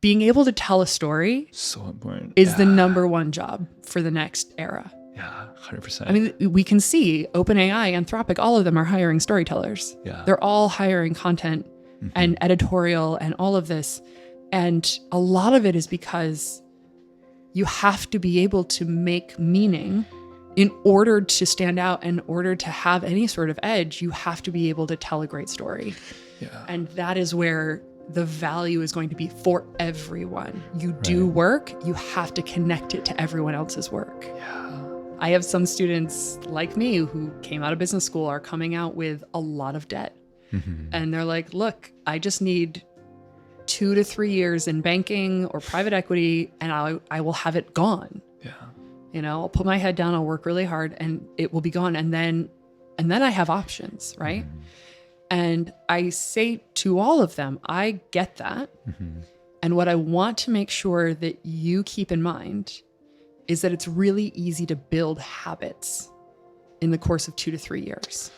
being able to tell a story so important. Is the number one job for the next era. Yeah, 100%. I mean, we can see OpenAI, Anthropic, all of them are hiring storytellers. Yeah. They're all hiring content and editorial and all of this. And a lot of it is because you have to be able to make meaning in order to stand out, in order to have any sort of edge. You have to be able to tell a great story. Yeah. And that is where the value is going to be for everyone. You do work, you have to connect it to everyone else's work. Yeah. I have some students like me who came out of business school are coming out with a lot of debt. And they're like, look, I just need 2 to 3 years in banking or private equity and I will have it gone. Yeah. You know, I'll put my head down, I'll work really hard and it will be gone. And then I have options, right? And I say to all of them, I get that. And what I want to make sure that you keep in mind is that it's really easy to build habits in the course of 2 to 3 years.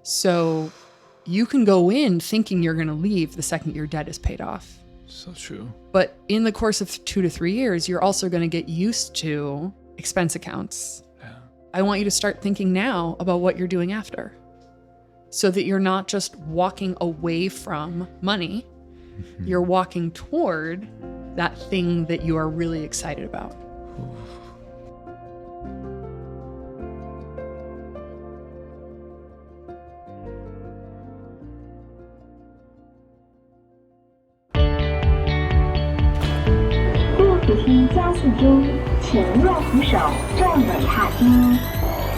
So you can go in thinking you're going to leave the second your debt is paid off. So true. But in the course of 2 to 3 years, you're also going to get used to expense accounts. Yeah. I want you to start thinking now about what you're doing after, so that you're not just walking away from money, you're walking toward that thing that you are really excited about.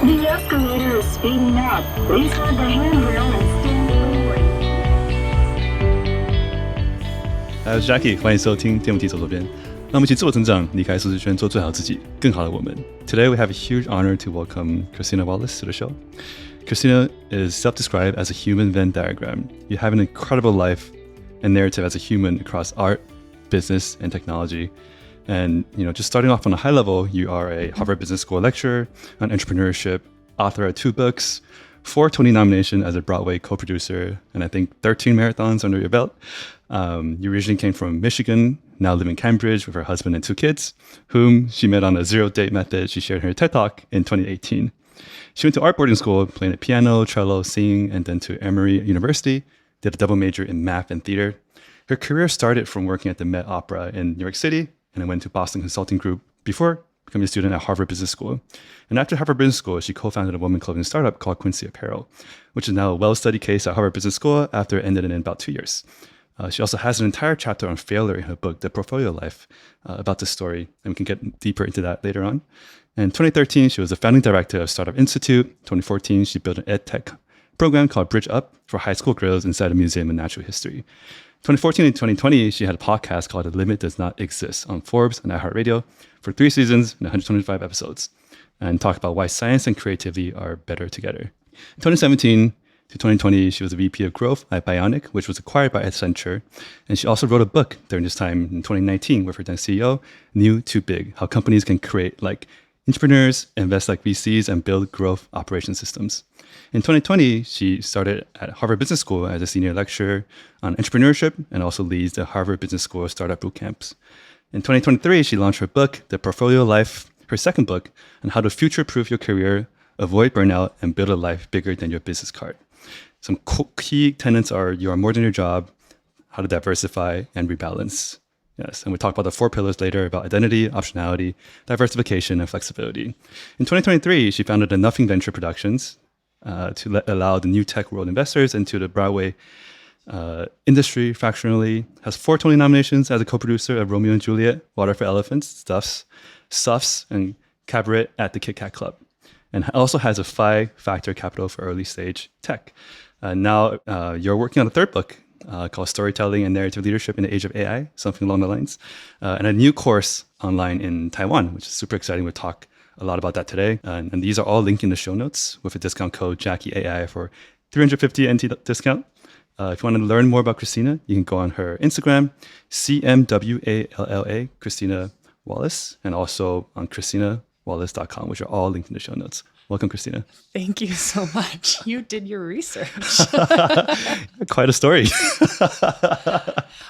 The escalator is speeding up. Please hold the handrail and stand forward. Hi, Jackie， 欢迎收听电扶梯走左边。让我们一起自我成长，离开舒适圈，做最好自己，更好的我们。Today we have a huge honor to welcome Christina Wallace to the show. Christina is self-described as a human Venn diagram. You have an incredible life and narrative as a human across art, business, and technology. And, just starting off on a high level, you are a Harvard Business School lecturer on entrepreneurship, author of 2 books, 4 Tony nominations as a Broadway co-producer, and I think 13 marathons under your belt. You originally came from Michigan, now live in Cambridge with her husband and 2 kids, whom she met on a zero-date method she shared in her TED Talk in 2018. She went to art boarding school, playing the piano, cello, singing, and then to Emory University, did a double major in math and theater. Her career started from working at the Met Opera in New York City, and then went to Boston Consulting Group before becoming a student at Harvard Business School. And after Harvard Business School, she co-founded a women clothing startup called Quincy Apparel, which is now a well-studied case at Harvard Business School after it ended in about 2 years. She also has an entire chapter on failure in her book, The Portfolio Life, about this story, and we can get deeper into that later on. In 2013, she was the founding director of Startup Institute. 2014, she built an ed tech program called Bridge Up for high school girls inside a museum of natural history. 2014 and 2020, she had a podcast called The Limit Does Not Exist on Forbes and iHeartRadio for 3 seasons and 125 episodes, and talked about why science and creativity are better together. In 2017 to 2020, she was the VP of Growth at Bionic, which was acquired by Accenture. And she also wrote a book during this time in 2019 with her then CEO, New Too Big, how companies can create like entrepreneurs, invest like VCs, and build growth operation systems. In 2020, she started at Harvard Business School as a senior lecturer on entrepreneurship and also leads the Harvard Business School Startup Boot Camps. In 2023, she launched her book, The Portfolio Life, her second book, on how to future-proof your career, avoid burnout, and build a life bigger than your business card. Some key tenets are you are more than your job, how to diversify, and rebalance. Yes, and we talk about the 4 pillars later about identity, optionality, diversification, and flexibility. In 2023, she founded a Nothing Venture Productions to allow the new tech world investors into the Broadway industry fractionally. Has 4 Tony nominations as a co-producer of Romeo and Juliet, Water for Elephants, Stuffs, and Cabaret at the Kit Kat Club. And also has a 5-factor capital for early stage tech. Now you're working on a 3rd book called Storytelling and Narrative Leadership in the Age of AI, something along the lines, and a new course online in Taiwan, which is super exciting. We'll talk a lot about that today. And these are all linked in the show notes with a discount code JackieAI for 350 NT discount. If you want to learn more about Christina, you can go on her Instagram, CMWALLA, Christina Wallace, and also on ChristinaWallace.com, which are all linked in the show notes. Welcome, Christina. Thank you so much. You did your research. Quite a story.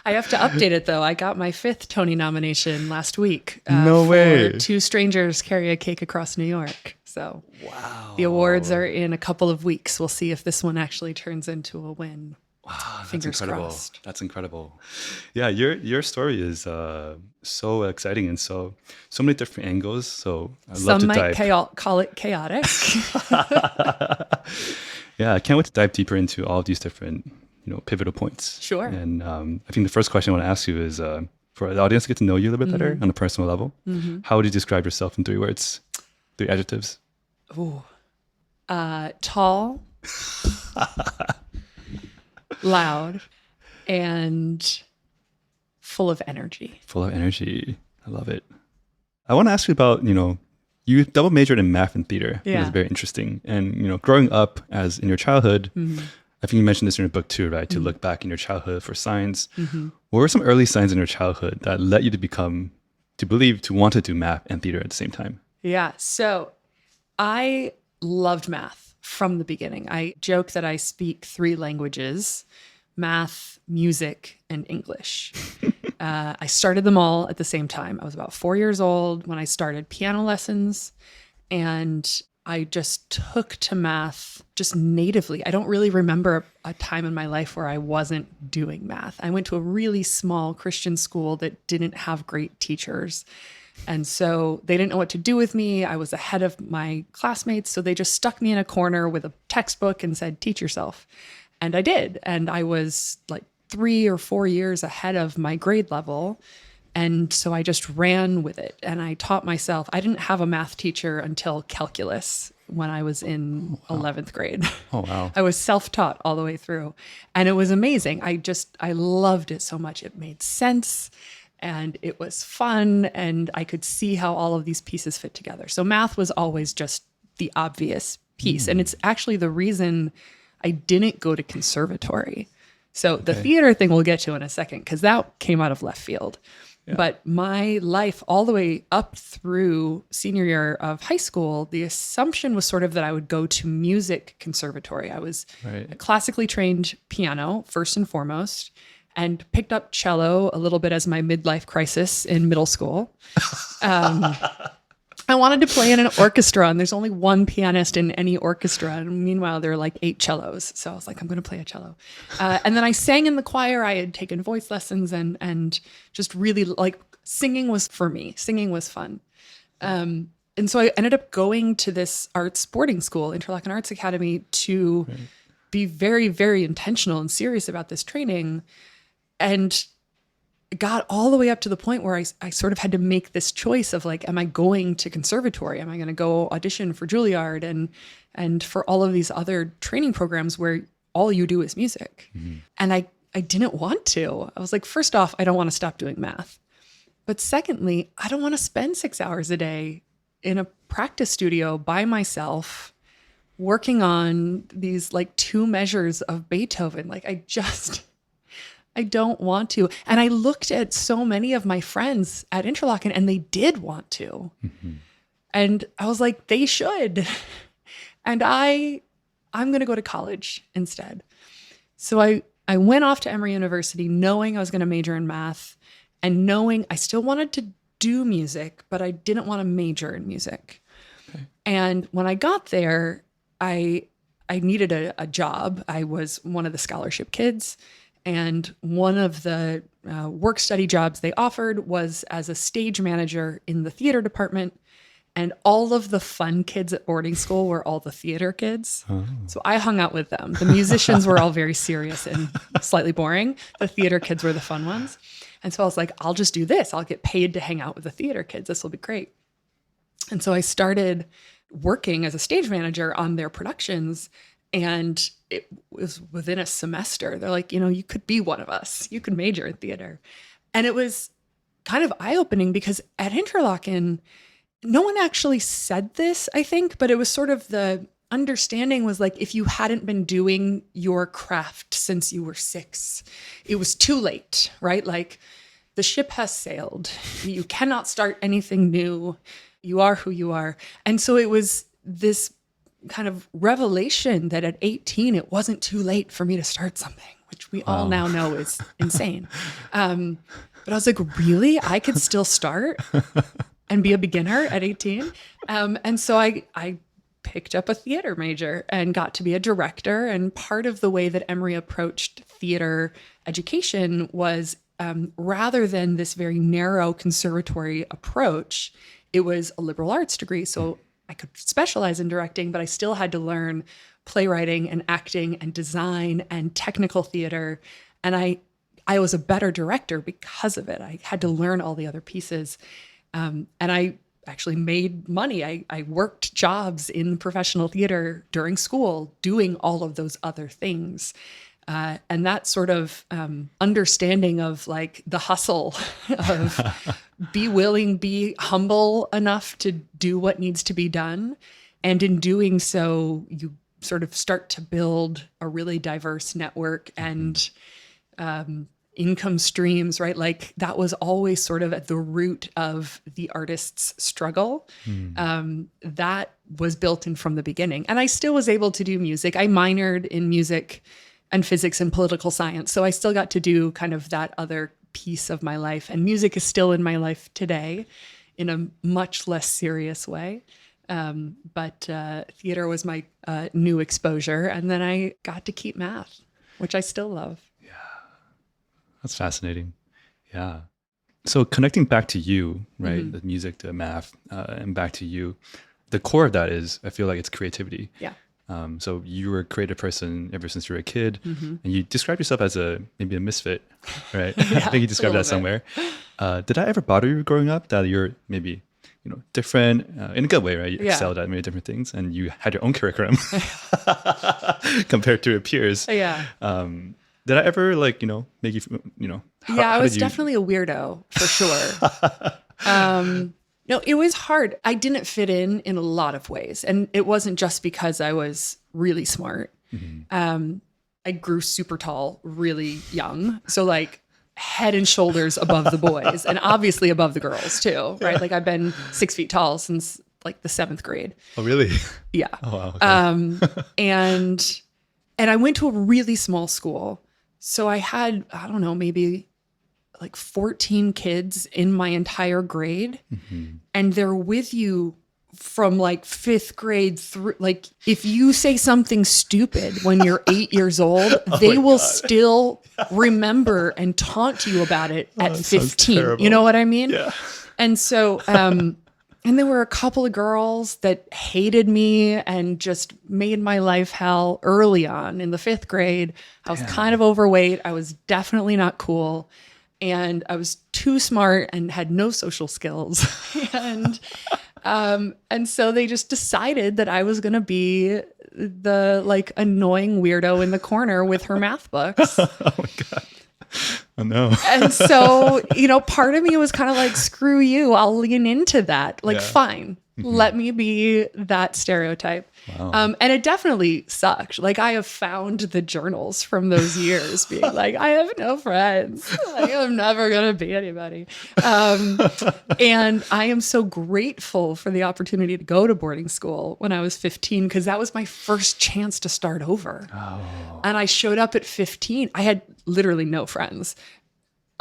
I have to update it, though. I got my 5th Tony nomination last week. No way. For Two Strangers Carry a Cake Across New York. So Wow. the awards are in a couple of weeks. We'll see if this one actually turns into a win. Wow, Fingers that's incredible. crossed. That's incredible. Yeah, your story is so exciting and so many different angles. So I'd love Some to might dive. call it chaotic. Yeah, I can't wait to dive deeper into all of these different pivotal points. Sure. And I think the first question I want to ask you is for the audience to get to know you a little bit better on a personal level. How would you describe yourself in 3 words, 3 adjectives? Ooh. Tall, loud, and full of energy. Full of energy. I love it. I want to ask you about, you double majored in math and theater. Yeah. It's very interesting. And, growing up as in your childhood, I think you mentioned this in your book too, right? To look back in your childhood for signs. What were some early signs in your childhood that led you to want to do math and theater at the same time? Yeah. So I loved math from the beginning. I joke that I speak 3 languages: math, music, and English. I started them all at the same time. I was about 4 years old when I started piano lessons, and I just took to math just natively. I don't really remember a time in my life where I wasn't doing math. I went to a really small Christian school that didn't have great teachers. And so they didn't know what to do with me. I was ahead of my classmates. So they just stuck me in a corner with a textbook and said, teach yourself. And I did. And I was like 3 or 4 years ahead of my grade level. And so I just ran with it. And I taught myself. I didn't have a math teacher until calculus when I was in 11th grade. Oh, wow. I was self-taught all the way through. And it was amazing. I loved it so much. It made sense. And it was fun, and I could see how all of these pieces fit together. So math was always just the obvious piece. And it's actually the reason I didn't go to conservatory. So the theater thing we'll get to in a second, because that came out of left field. Yeah. But my life all the way up through senior year of high school, the assumption was sort of that I would go to music conservatory. I was a classically trained piano, first and foremost, and picked up cello a little bit as my midlife crisis in middle school. I wanted to play in an orchestra, and there's only one pianist in any orchestra. And meanwhile, there are like 8 cellos. So I was like, I'm going to play a cello. And then I sang in the choir. I had taken voice lessons and just really singing was for me. Singing was fun. And so I ended up going to this arts boarding school, Interlochen Arts Academy, to be very, very intentional and serious about this training. And got all the way up to the point where I sort of had to make this choice of am I going to conservatory? Am I going to go audition for Juilliard and for all of these other training programs where all you do is music? And I didn't want to. I was like, first off, I don't want to stop doing math. But secondly, I don't want to spend 6 hours a day in a practice studio by myself working on these 2 measures of Beethoven. I don't want to. And I looked at so many of my friends at Interlochen, and they did want to. And I was like, they should. And I'm going to go to college instead. So I went off to Emory University knowing I was going to major in math and knowing I still wanted to do music, but I didn't want to major in music. Okay. And when I got there, I needed a job. I was one of the scholarship kids. And one of the work study jobs they offered was as a stage manager in the theater department. And all of the fun kids at boarding school were all the theater kids. Oh. So I hung out with them. The musicians were all very serious and slightly boring. The theater kids were the fun ones. And so I was like, I'll just do this. I'll get paid to hang out with the theater kids. This will be great. And so I started working as a stage manager on their productions. And it was within a semester. They're like, you could be one of us. You could major in theater. And it was kind of eye-opening because at Interlochen, no one actually said this, I think, but it was sort of the understanding was if you hadn't been doing your craft since you were 6, it was too late, right? The ship has sailed. You cannot start anything new. You are who you are. And so it was this kind of revelation that at 18, it wasn't too late for me to start something, which we all now know is insane. But I was like, really? I could still start and be a beginner at 18? And so I picked up a theater major and got to be a director. And part of the way that Emory approached theater education was rather than this very narrow conservatory approach, it was a liberal arts degree. So I could specialize in directing, but I still had to learn playwriting and acting and design and technical theater. And I was a better director because of it. I had to learn all the other pieces. And I actually made money. I worked jobs in professional theater during school, doing all of those other things. And that sort of understanding of like the hustle of be willing, be humble enough to do what needs to be done. And in doing so, you sort of start to build a really diverse network and income streams, right? Like that was always sort of at the root of the artist's struggle. That was built in from the beginning. And I still was able to do music. I minored in music and physics and political science. So I still got to do kind of that other piece of my life. And music is still in my life today in a much less serious way. But theater was my new exposure. And then I got to keep math, which I still love. Yeah, that's fascinating. Yeah. So connecting back to you, right? The music, the math, and back to you, the core of that is, I feel like it's creativity. Yeah. So you were a creative person ever since you were a kid, and you described yourself as maybe a misfit, right? Yeah, I think you described that somewhere. Did that ever bother you growing up, that you're maybe different in a good way, right? You excelled at many different things, and you had your own curriculum compared to your peers. Yeah. Did I ever make you I was definitely a weirdo for sure. No, it was hard. I didn't fit in a lot of ways. And it wasn't just because I was really smart. I grew super tall really young. So like head and shoulders above the boys and obviously above the girls too, right? Like I've been 6 feet tall since like the 7th grade. Oh, really? Yeah. Oh, wow. Okay. And I went to a really small school. So I had, I don't know, maybe like 14 kids in my entire grade. And they're with you from like 5th grade through. Like if you say something stupid when you're 8 years old, they will still remember and taunt you about it at 15. You know what I mean? Yeah. And so, and there were a couple of girls that hated me and just made my life hell early on in the 5th grade. I was kind of overweight. I was definitely not cool. And I was too smart and had no social skills. And so they just decided that I was going to be the like annoying weirdo in the corner with her math books. Oh my God. Oh no. And so, part of me was kind of like, screw you. I'll lean into that. Like, fine. Let me be that stereotype. Wow. And it definitely sucked. Like I have found the journals from those years being like, I have no friends. Like, I'm never going to be anybody. And I am so grateful for the opportunity to go to boarding school when I was 15, because that was my first chance to start over. Oh. And I showed up at 15. I had literally no friends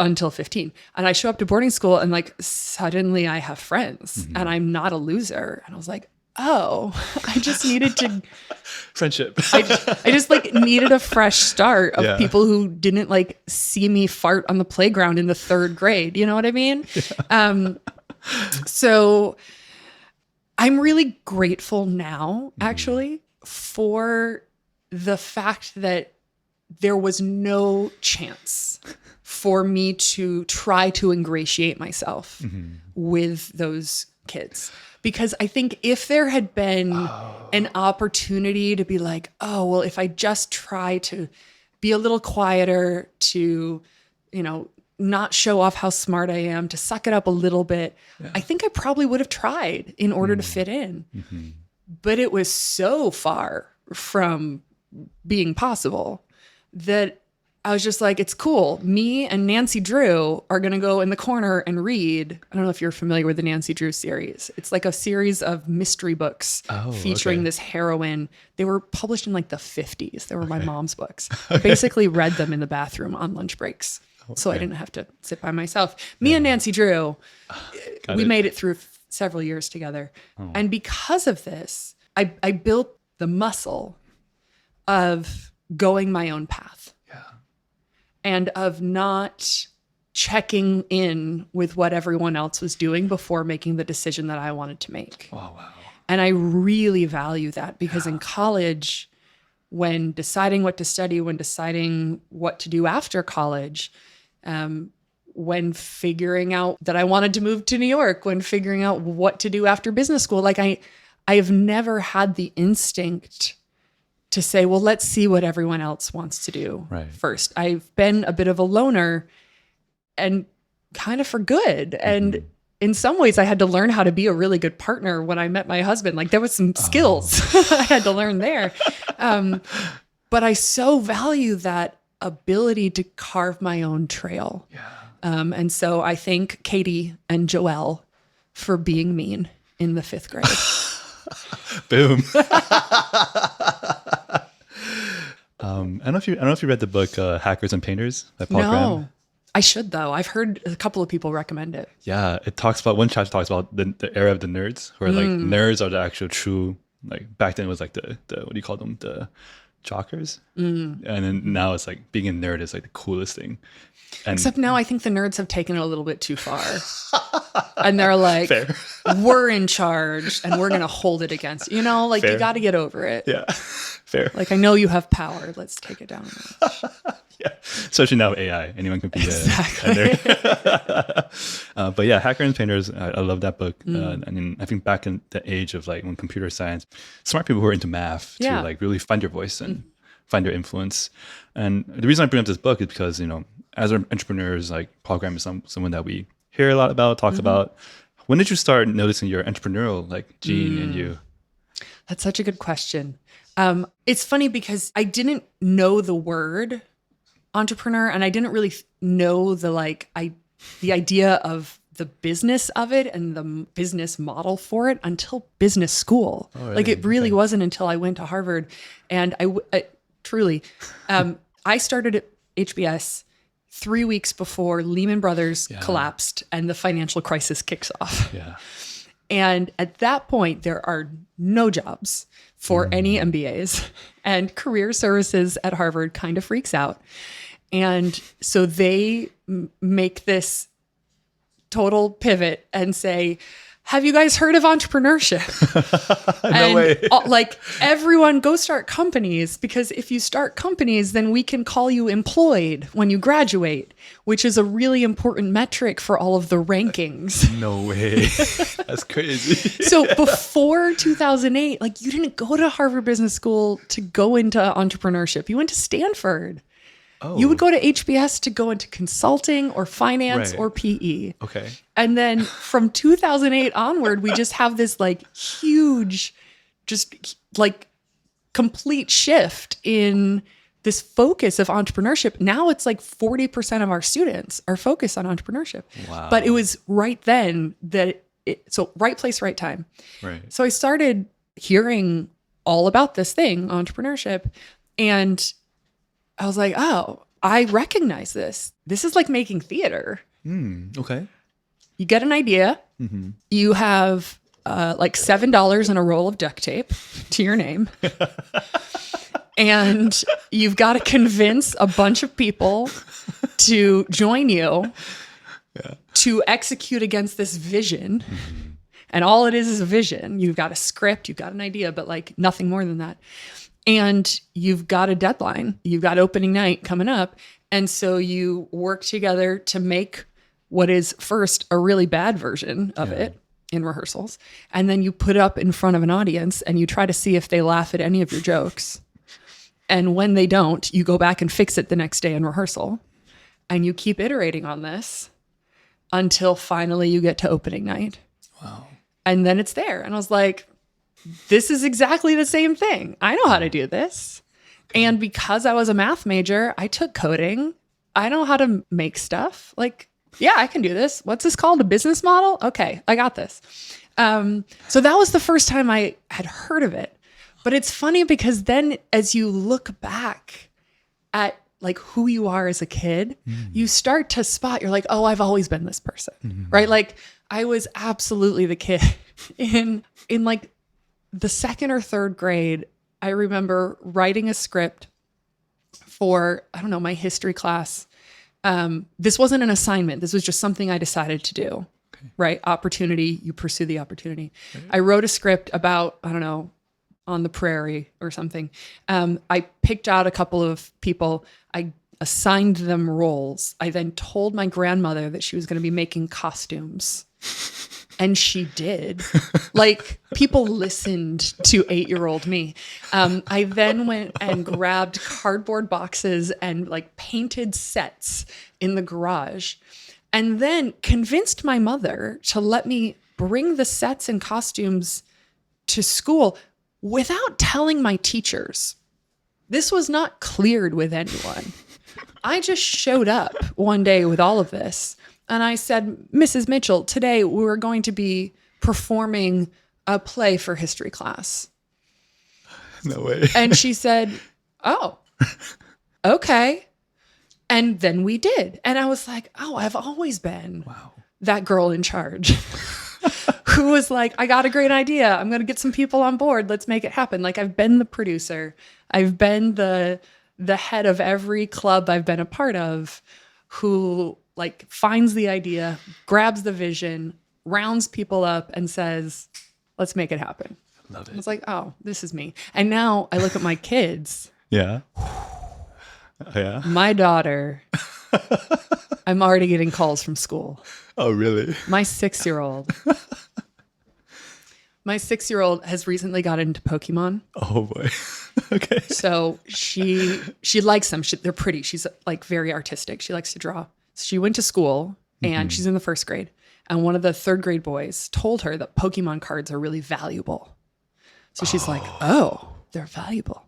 until 15. And I show up to boarding school and like suddenly I have friends and I'm not a loser. And I was like, oh, I just needed to friendship. I just like needed a fresh start of people who didn't like see me fart on the playground in the 3rd grade. You know what I mean? Yeah. So I'm really grateful now, actually, for the fact that there was no chance for me to try to ingratiate myself with those kids. Because I think if there had been an opportunity to be like, oh, well, if I just try to be a little quieter, to, not show off how smart I am, to suck it up a little bit, I think I probably would have tried in order to fit in. But it was so far from being possible that I was just like, it's cool. Me and Nancy Drew are going to go in the corner and read. I don't know if you're familiar with the Nancy Drew series. It's like a series of mystery books featuring this heroine. They were published in like the 50s. They were my mom's books. I basically read them in the bathroom on lunch breaks. So I didn't have to sit by myself. Me and Nancy Drew, we made it through several years together. And because of this, I built the muscle of going my own path. And of not checking in with what everyone else was doing before making the decision that I wanted to make. Oh, wow. And I really value that because in college, when deciding what to study, when deciding what to do after college, when figuring out that I wanted to move to New York, when figuring out what to do after business school, like I have never had the instinct to say, well, let's see what everyone else wants to do first. I've been a bit of a loner and kind of for good. And in some ways I had to learn how to be a really good partner when I met my husband. Like there was some skills I had to learn there. But I so value that ability to carve my own trail. And so I thank Katie and Joelle for being mean in the 5th grade. Boom. I don't know if you read the book Hackers and Painters by Paul Graham. I should though. I've heard a couple of people recommend it. Yeah, it talks about one chapter talks about the era of the nerds, where like nerds are the actual true, like back then it was like the what do you call them, the jockers, and then now it's like being a nerd is like the coolest thing. And except now I think the nerds have taken it a little bit too far. And they're like, we're in charge and we're going to hold it against you. Know, like you got to get over it. Yeah, fair. Like I know you have power. Let's take it down a notch. Yeah, especially now with AI. Anyone can be a nerd. But yeah, Hackers and Painters, I love that book. I mean, I think back in the age of like when computer science, smart people who are into math to like really find your voice and find your influence. And the reason I bring up this book is because, you know, as entrepreneurs, like Paul Graham is someone that we hear a lot about, talk about. When did you start noticing your entrepreneurial like gene in you? That's such a good question. It's funny because I didn't know the word entrepreneur and I didn't really know the idea of the business of it and the business model for it until business school. Oh, really? Like it really wasn't until I went to Harvard and I truly, I started at HBS 3 weeks before Lehman Brothers collapsed and the financial crisis kicks off. Yeah. And at that point, there are no jobs for any MBAs and career services at Harvard kind of freaks out. And so they make this total pivot and say, have you guys heard of entrepreneurship? No way. Like everyone go start companies because if you start companies, then we can call you employed when you graduate, which is a really important metric for all of the rankings. No way. That's crazy. So before 2008, like you didn't go to Harvard Business School to go into entrepreneurship. You went to Stanford. Oh. You would go to HBS to go into consulting or finance or PE. Okay. And then from 2008 onward, we just have this like huge, just like complete shift in this focus of entrepreneurship. Now it's like 40% of our students are focused on entrepreneurship. Wow. But it was right then so right place, right time. Right. So I started hearing all about this thing, entrepreneurship, and I was like, oh, I recognize this. This is like making theater. Okay. You get an idea. Mm-hmm. You have like $7 in a roll of duct tape to your name. And you've got to convince a bunch of people to join you to execute against this vision. Mm-hmm. And all it is a vision. You've got a script, you've got an idea, but like nothing more than that. And you've got a deadline. You've got opening night coming up. And so you work together to make what is first a really bad version of it in rehearsals. And then you put it up in front of an audience and you try to see if they laugh at any of your jokes. And when they don't, you go back and fix it the next day in rehearsal. And you keep iterating on this until finally you get to opening night. Wow. And then it's there. And I was like, this is exactly the same thing. I know how to do this. And because I was a math major, I took coding. I know how to make stuff. Like, yeah, I can do this. What's this called? A business model? Okay, I got this. So that was the first time I had heard of it. But it's funny because then as you look back at like who you are as a kid, you start to spot, you're like, oh, I've always been this person, right? Like I was absolutely the kid in like the second or third grade. I remember writing a script for, I don't know, my history class. This wasn't an assignment. This was just something I decided to do, right? Opportunity, you pursue the opportunity. I wrote a script about, I don't know, on the prairie or something. I picked out a couple of people. I assigned them roles. I then told my grandmother that she was going to be making costumes. And she did. Like, people listened to 8-year-old me. I then went and grabbed cardboard boxes and like painted sets in the garage, and then convinced my mother to let me bring the sets and costumes to school without telling my teachers. This was not cleared with anyone. I just showed up one day with all of this. And I said, Mrs. Mitchell, today we're going to be performing a play for history class. No way. And she said, oh, okay. And then we did. And I was like, oh, I've always been that girl in charge who was like, I got a great idea. I'm going to get some people on board. Let's make it happen. Like, I've been the producer. I've been the head of every club I've been a part of, who like finds the idea, grabs the vision, rounds people up and says, let's make it happen. Love it. I was like, oh, this is me. And now I look at my kids. Yeah. Yeah. My daughter, I'm already getting calls from school. Oh, really? My 6-year-old. My 6-year-old has recently got into Pokemon. Oh boy. Okay. So she likes them. They're pretty. She's like very artistic. She likes to draw. So she went to school and she's in the first grade. And one of the third grade boys told her that Pokemon cards are really valuable. So she's like, oh, they're valuable.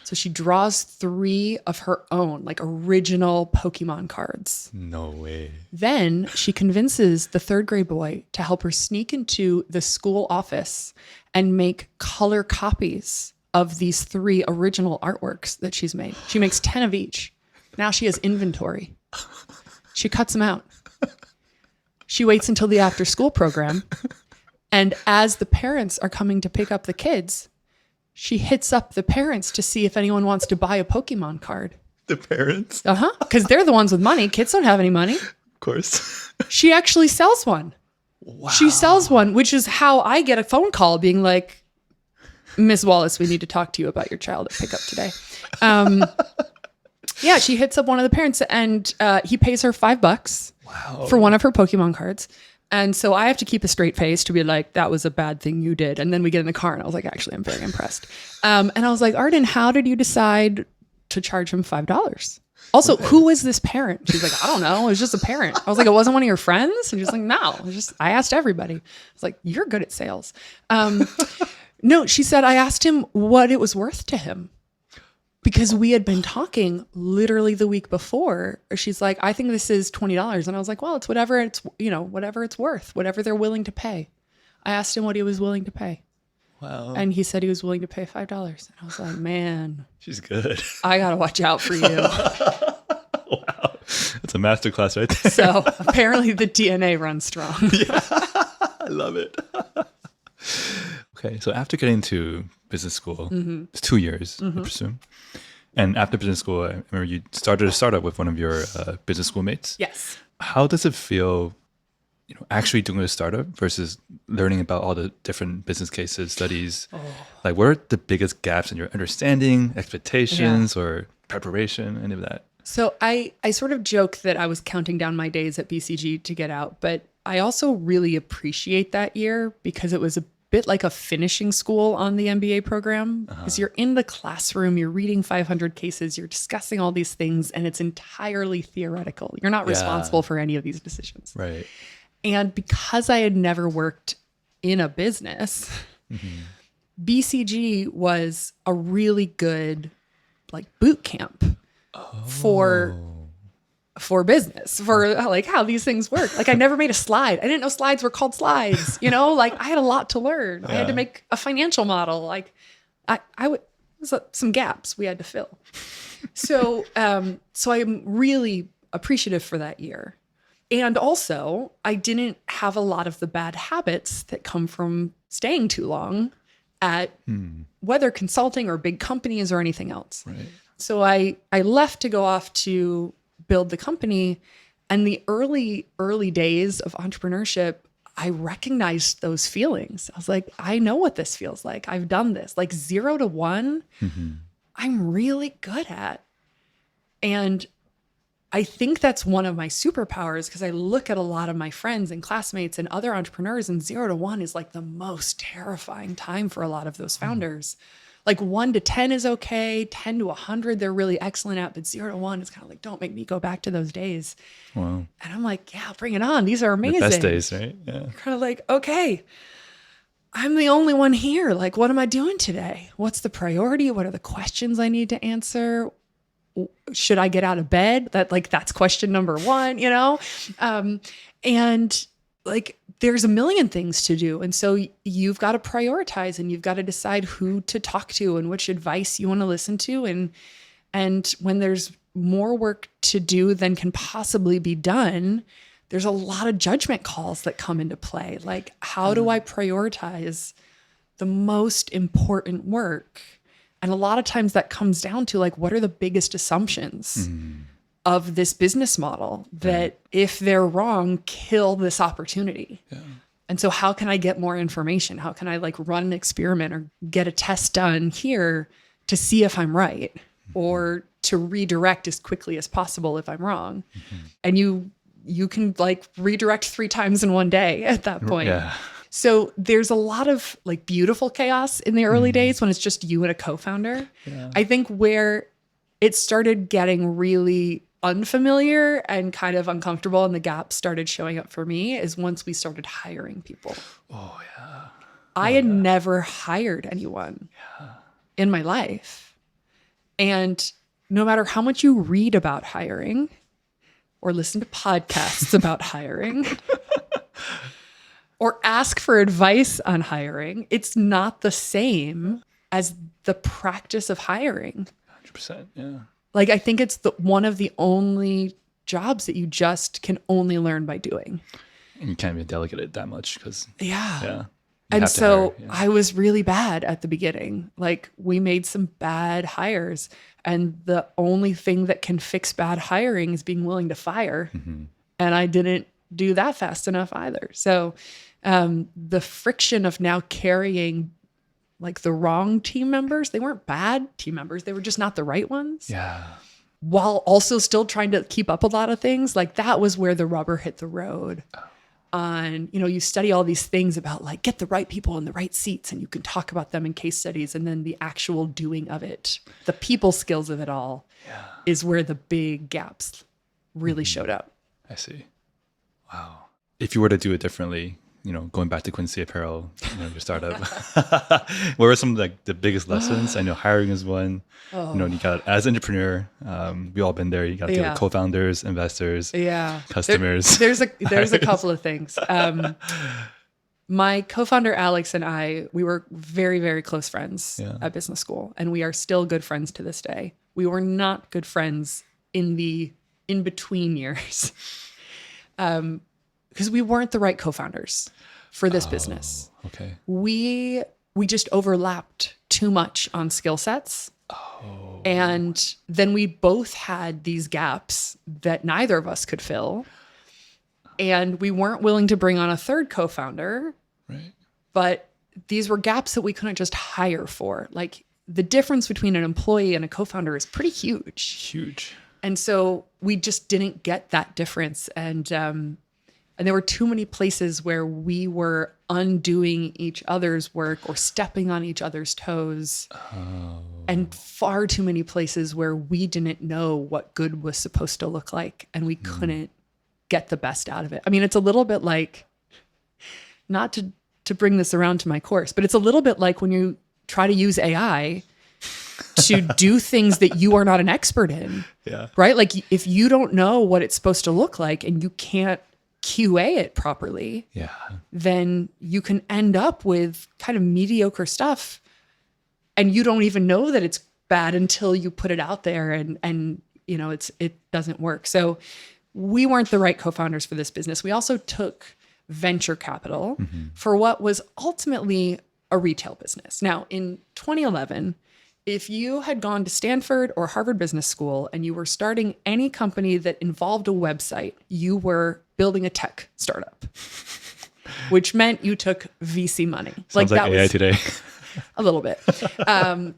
So she draws 3 of her own, like original Pokemon cards. No way. Then she convinces the third grade boy to help her sneak into the school office and make color copies of these 3 original artworks that she's made. She makes 10 of each. Now she has inventory. She cuts them out. She waits until the after school program. And as the parents are coming to pick up the kids, she hits up the parents to see if anyone wants to buy a Pokemon card. The parents? Because they're the ones with money. Kids don't have any money. Of course. She actually sells one. Wow. She sells one, which is how I get a phone call being like, Miss Wallace, we need to talk to you about your child at pickup today. Yeah, she hits up one of the parents and he pays her $5 for one of her Pokemon cards. And so I have to keep a straight face to be like, that was a bad thing you did. And then we get in the car and I was like, actually, I'm very impressed. And I was like, Arden, how did you decide to charge him $5? Also, who is this parent? She's like, I don't know. It was just a parent. I was like, it wasn't one of your friends? And she's like, no, I asked everybody. I was like, you're good at sales. No, she said, I asked him what it was worth to him. Because we had been talking literally the week before. She's like, I think this is $20. And I was like, well, it's whatever it's worth, whatever they're willing to pay. I asked him what he was willing to pay. Wow. And he said he was willing to pay $5. And I was like, man, she's good. I got to watch out for you. Wow. That's a masterclass right there. So apparently the DNA runs strong. Yeah. I love it. Okay. So after getting to business school, it's 2 years, I presume. And after business school, I remember you started a startup with one of your business schoolmates. Yes. How does it feel, actually doing a startup versus learning about all the different business cases, studies? Like, what are the biggest gaps in your understanding, expectations, or preparation, any of that? So I sort of joke that I was counting down my days at BCG to get out, but I also really appreciate that year because it was a bit like a finishing school on the MBA program, because you're in the classroom, you're reading 500 cases, you're discussing all these things, and it's entirely theoretical. You're not responsible for any of these decisions. Right. And because I had never worked in a business, BCG was a really good like boot camp for business, for like how these things work. Like I never made a slide. I didn't know slides were called slides, you know, like I had a lot to learn. I had to make a financial model. Like some gaps we had to fill. So I'm really appreciative for that year. And also I didn't have a lot of the bad habits that come from staying too long at whether consulting or big companies or anything else. Right. So I left to go off to build the company. And the early days of entrepreneurship, I recognized those feelings. I was like, I know what this feels like. I've done this. Like 0 to 1, I'm really good at. And I think that's one of my superpowers because I look at a lot of my friends and classmates and other entrepreneurs, and 0 to 1 is like the most terrifying time for a lot of those founders. Like 1 to 10 is okay. 10 to 100, they're really excellent at, but 0 to 1 is kind of like, don't make me go back to those days. Wow. And I'm like, yeah, bring it on. These are amazing. The best days, right? Yeah. Kind of like, okay, I'm the only one here. Like, what am I doing today? What's the priority? What are the questions I need to answer? Should I get out of bed? That's question number 1, you know? And like, there's a million things to do. And so you've got to prioritize and you've got to decide who to talk to and which advice you want to listen to. And when there's more work to do than can possibly be done, there's a lot of judgment calls that come into play. Like, how do I prioritize the most important work? And a lot of times that comes down to like, what are the biggest assumptions of this business model that if they're wrong, kill this opportunity? Yeah. And so how can I get more information? How can I like run an experiment or get a test done here to see if I'm right or to redirect as quickly as possible if I'm wrong? And you can like redirect 3 times in one day at that point. Yeah. So there's a lot of like beautiful chaos in the early days when it's just you and a co-founder. Yeah. I think where it started getting really unfamiliar and kind of uncomfortable and the gaps started showing up for me is once we started hiring people. Oh, yeah. I had never hired anyone in my life. And no matter how much you read about hiring or listen to podcasts about hiring or ask for advice on hiring, it's not the same as the practice of hiring. 100%, yeah. Like, I think it's one of the only jobs that you just can only learn by doing. And you can't even delegate it that much because... Yeah. And so I was really bad at the beginning. Like, we made some bad hires. And the only thing that can fix bad hiring is being willing to fire. And I didn't do that fast enough either. So the friction of now carrying like the wrong team members, they weren't bad team members. They were just not the right ones. Yeah. While also still trying to keep up a lot of things. Like that was where the rubber hit the road. On, you know, you study all these things about like get the right people in the right seats and you can talk about them in case studies, and then the actual doing of it, the people skills of it all is where the big gaps really showed up. I see. Wow. If you were to do it differently, you know, going back to Quincy Apparel, you know, your startup, what were some of like the biggest lessons? I know hiring is one. You know, you got as an entrepreneur, we all been there. You got to deal with co-founders, investors, customers. There's a couple of things. My co-founder Alex and I, we were very, very close friends at business school, and we are still good friends to this day. We were not good friends in the in-between years. Because we weren't the right co-founders for this business. Okay. We just overlapped too much on skill sets. Oh. And then we both had these gaps that neither of us could fill. And we weren't willing to bring on a third co-founder. Right. But these were gaps that we couldn't just hire for. Like the difference between an employee and a co-founder is pretty huge. Huge. And so we just didn't get that difference. And there were too many places where we were undoing each other's work or stepping on each other's toes. Oh. And far too many places where we didn't know what good was supposed to look like. And we couldn't get the best out of it. I mean, it's a little bit like, not to bring this around to my course, but it's a little bit like when you try to use AI to do things that you are not an expert in. Yeah. Right? Like if you don't know what it's supposed to look like and you can't QA it properly, then you can end up with kind of mediocre stuff and you don't even know that it's bad until you put it out there and you know, it doesn't work. So we weren't the right co-founders for this business. We also took venture capital for what was ultimately a retail business. Now, in 2011, if you had gone to Stanford or Harvard Business School and you were starting any company that involved a website, you were building a tech startup, which meant you took VC money. Sounds like AI today. A little bit.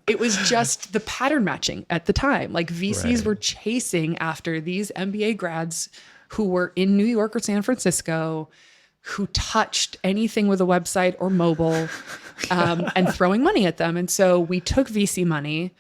It was just the pattern matching at the time. Like VCs were chasing after these MBA grads who were in New York or San Francisco, who touched anything with a website or mobile, and throwing money at them. And so we took VC money,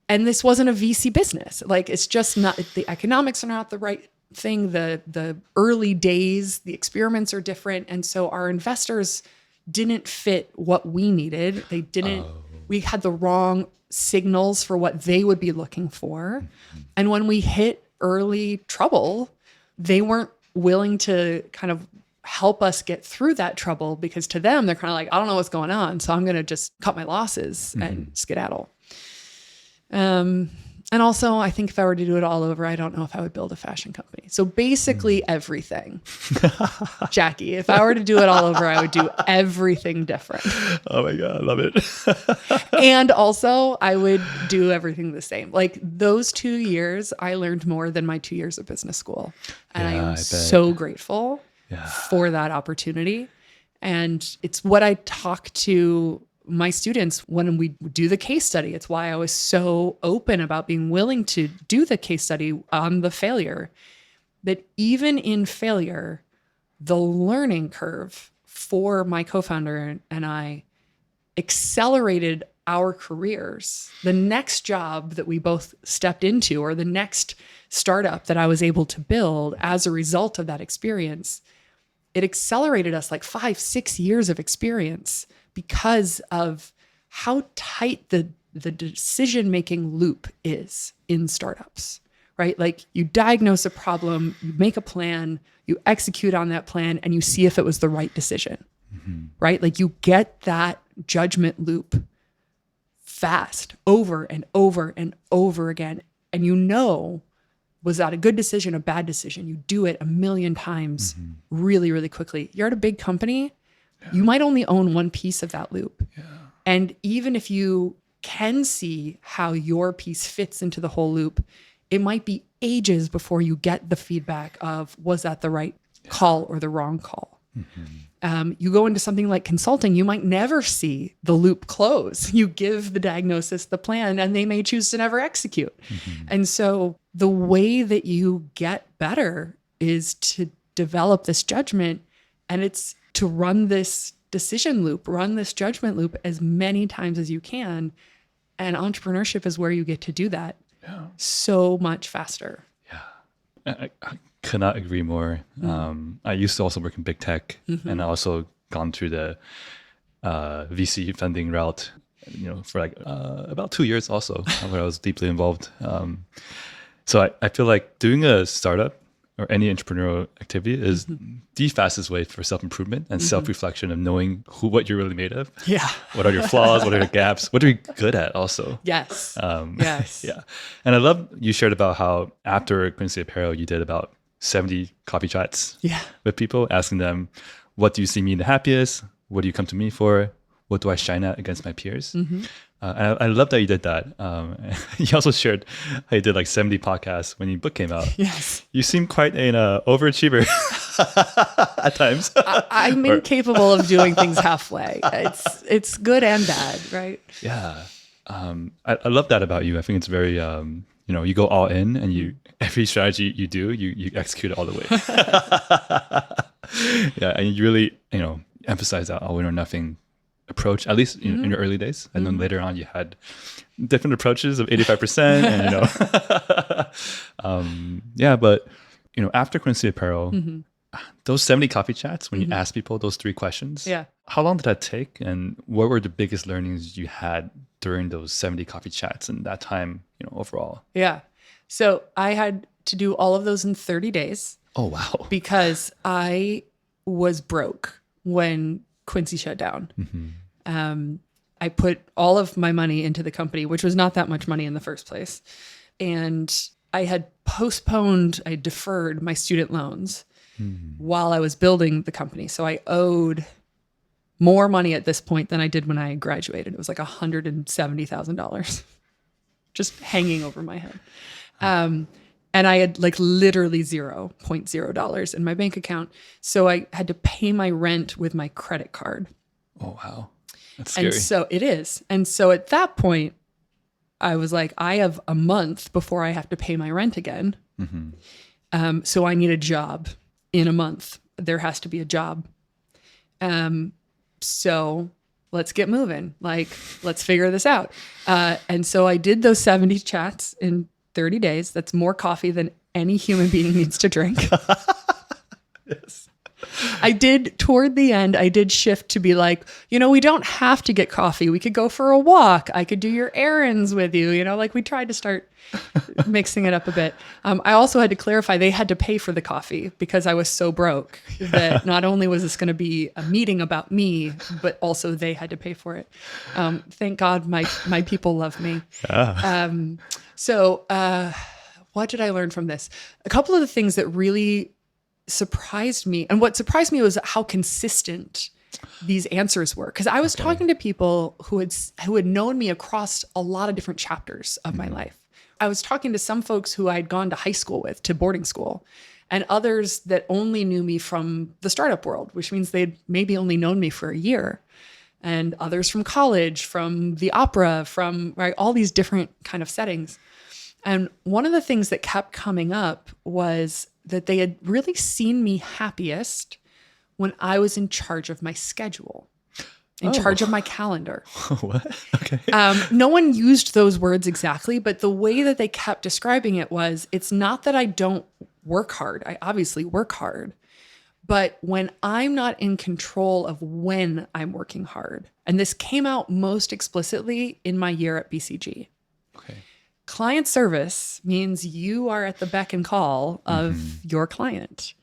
and this wasn't a VC business. Like it's just not, the economics are not the right thing. The early days, the experiments are different. And so our investors didn't fit what we needed. They didn't, we had the wrong signals for what they would be looking for. And when we hit early trouble, they weren't willing to kind of help us get through that trouble because to them, they're kind of like, I don't know what's going on. So I'm going to just cut my losses and skedaddle. And also, I think if I were to do it all over, I don't know if I would build a fashion company. So basically everything. Jackie, if I were to do it all over, I would do everything different. Oh my God, I love it. And also, I would do everything the same. Like those 2 years, I learned more than my 2 years of business school. And I am so grateful for that opportunity. And it's what I talk to my students when we do the case study. It's why I was so open about being willing to do the case study on the failure, that even in failure, the learning curve for my co-founder and I accelerated our careers. The next job that we both stepped into, or the next startup that I was able to build as a result of that experience, it accelerated us like 5-6 years of experience because of how tight the decision-making loop is in startups, right? Like you diagnose a problem, you make a plan, you execute on that plan, and you see if it was the right decision, right? Like you get that judgment loop fast over and over and over again. And you know, was that a good decision, a bad decision? You do it a million times really, really quickly. You're at a big company, you might only own one piece of that loop. And even if you can see how your piece fits into the whole loop, it might be ages before you get the feedback of, was that the right call or the wrong call? You go into something like consulting, you might never see the loop close. You give the diagnosis, the plan, and they may choose to never execute. And so the way that you get better is to develop this judgment, and it's to run this decision loop, run this judgment loop as many times as you can. And entrepreneurship is where you get to do that so much faster. I could not agree more. I used to also work in big tech, and I also gone through the VC funding route, you know, for like about 2 years also, where I was deeply involved. So I feel like doing a startup or any entrepreneurial activity is the fastest way for self-improvement and self-reflection of knowing what you're really made of. What are your flaws? What are your gaps? What are you good at also? Yes. Yeah. And I love you shared about how after Quincy Apparel, you did about 70 coffee chats with people, asking them, what do you see me the happiest? What do you come to me for? What do I shine at against my peers? And I love that you did that. You also shared how you did like 70 podcasts when your book came out. You seem quite an overachiever at times. I'm incapable of doing things halfway. It's good and bad, right? I love that about you. I think it's very, you know, you go all in, and every strategy you do, you execute it all the way. And you really, you know, emphasize that all win or nothing approach, at least in your early days. And then later on, you had different approaches of 85%, and you know, but you know, after Quincy Apparel, those 70 coffee chats, when you ask people those 3 questions, Yeah. how long did that take? And what were the biggest learnings you had during those 70 coffee chats and that time, overall? Yeah. So I had to do all of those in 30 days. Oh, wow. Because I was broke when Quincy shut down. I put all of my money into the company, which was not that much money in the first place. And I had deferred my student loans while I was building the company. So I owed more money at this point than I did when I graduated. It was like $170,000 just hanging over my head. And I had like literally $0.0 in my bank account. So I had to pay my rent with my credit card. Oh, wow. That's scary. And so it is. And so at that point, I was like, I have a month before I have to pay my rent again. So I need a job in a month. There has to be a job. So let's get moving. Like, let's figure this out. And so I did those 70 chats in 30 days. That's more coffee than any human being needs to drink. Yes. Toward the end, I did shift to be like, we don't have to get coffee. We could go for a walk. I could do your errands with you. Like we tried to start mixing it up a bit. I also had to clarify they had to pay for the coffee because I was so broke that not only was this going to be a meeting about me, but also they had to pay for it. Thank God my people love me. So what did I learn from this? A couple of the things that really surprised me, and what surprised me was how consistent these answers were. Because I was talking to people who had known me across a lot of different chapters of my life. I was talking to some folks who I'd gone to high school with, to boarding school, and others that only knew me from the startup world, which means they'd maybe only known me for a year, and others from college, from the opera, from all these different kind of settings. And one of the things that kept coming up was that they had really seen me happiest when I was in charge of my schedule, in charge of my calendar. What? Okay. No one used those words exactly, but the way that they kept describing it was, it's not that I don't work hard. I obviously work hard. But when I'm not in control of when I'm working hard, and this came out most explicitly in my year at BCG. Okay. Client service means you are at the beck and call of your client.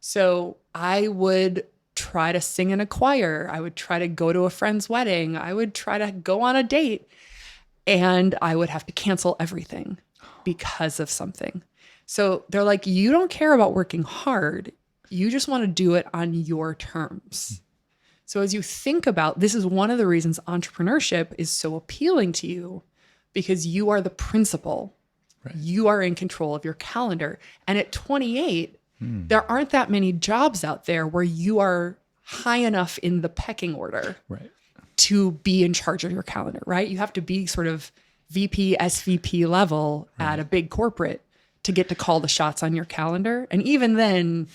So I would try to sing in a choir. I would try to go to a friend's wedding. I would try to go on a date. And I would have to cancel everything because of something. So they're like, you don't care about working hard. You just want to do it on your terms. So as you think about, this is one of the reasons entrepreneurship is so appealing to you, because you are the principal. Right. You are in control of your calendar. And at 28, there aren't that many jobs out there where you are high enough in the pecking order to be in charge of your calendar, right? You have to be sort of VP, SVP level at a big corporate to get to call the shots on your calendar. And even then,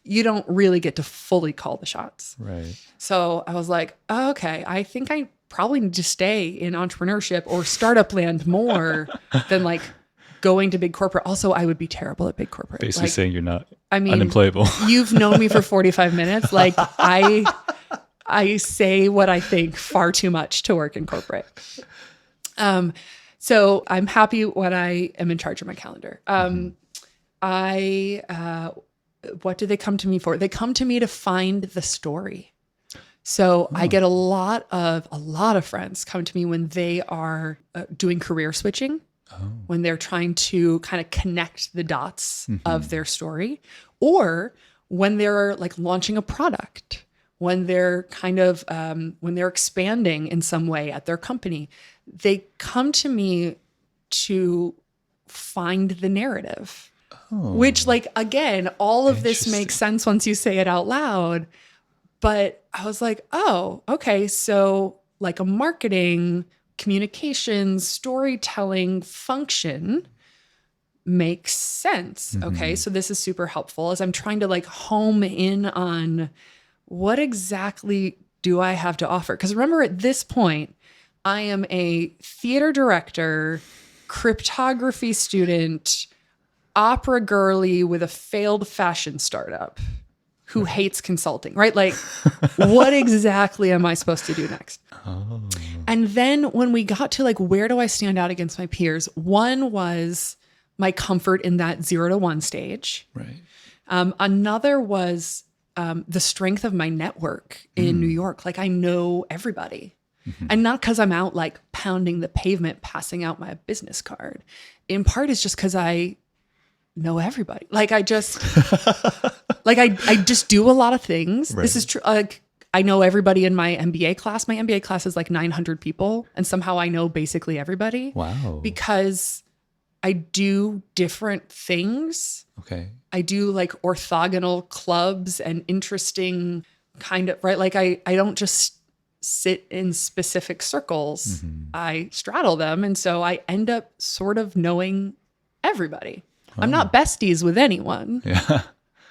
you don't really get to fully call the shots. Right. So I was like, oh, okay, I think I probably need to stay in entrepreneurship or startup land more than like going to big corporate. Also, I would be terrible at big corporate. Basically saying you're not mean, unemployable. You've known me for 45 minutes. Like I say what I think far too much to work in corporate. So I'm happy when I am in charge of my calendar. What do they come to me for? They come to me to find the story. So I get a lot of friends come to me when they are doing career switching, when they're trying to kind of connect the dots of their story, or when they're like launching a product, when they're kind of, when they're expanding in some way at their company. They come to me to find the narrative, which like, again, all of this makes sense once you say it out loud. But I was like, oh, okay. So like a marketing, communications, storytelling function makes sense. Okay. So this is super helpful as I'm trying to like home in on what exactly do I have to offer? Because remember, at this point, I am a theater director, cryptography student, opera girly with a failed fashion startup. who hates consulting, right? Like, what exactly am I supposed to do next? Oh. And then when we got to like, where do I stand out against my peers? One was my comfort in that 0 to 1 stage. Right. Another was the strength of my network in New York. Like, I know everybody. And not because I'm out like pounding the pavement, passing out my business card. In part, it's just because I know everybody. Like, I just, like, I just do a lot of things. Right. This is true. Like, I know everybody in my MBA class. My MBA class is like 900 people. And somehow I know basically everybody. Wow. Because I do different things. Okay. I do like orthogonal clubs and interesting kind of, right? Like, I don't just sit in specific circles. I straddle them. And so I end up sort of knowing everybody. I'm not besties with anyone, Yeah.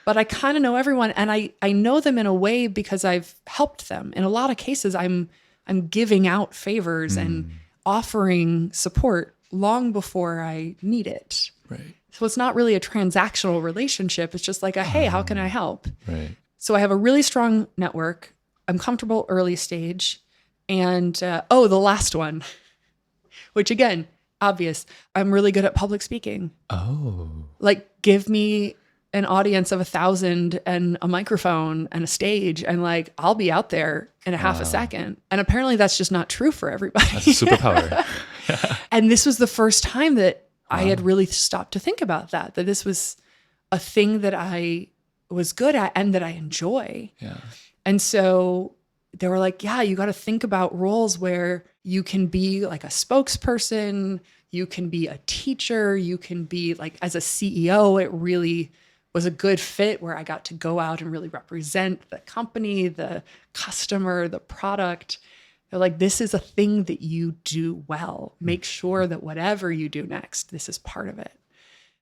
but I kind of know everyone. And I know them in a way because I've helped them. In a lot of cases, I'm giving out favors and offering support long before I need it. Right. So it's not really a transactional relationship. It's just like a, hey, how can I help? Right. So I have a really strong network. I'm comfortable early stage. And, the last one, which again, obvious, I'm really good at public speaking. Oh. Like, give me an audience of 1,000 and a microphone and a stage, and like, I'll be out there in a half a second. And apparently that's just not true for everybody. That's a superpower. And this was the first time that I had really stopped to think about that this was a thing that I was good at and that I enjoy. Yeah. And so they were like, yeah, you got to think about roles where you can be like a spokesperson, you can be a teacher, you can be like, as a CEO, it really was a good fit where I got to go out and really represent the company, the customer, the product. They're like, this is a thing that you do well. Make sure that whatever you do next, this is part of it.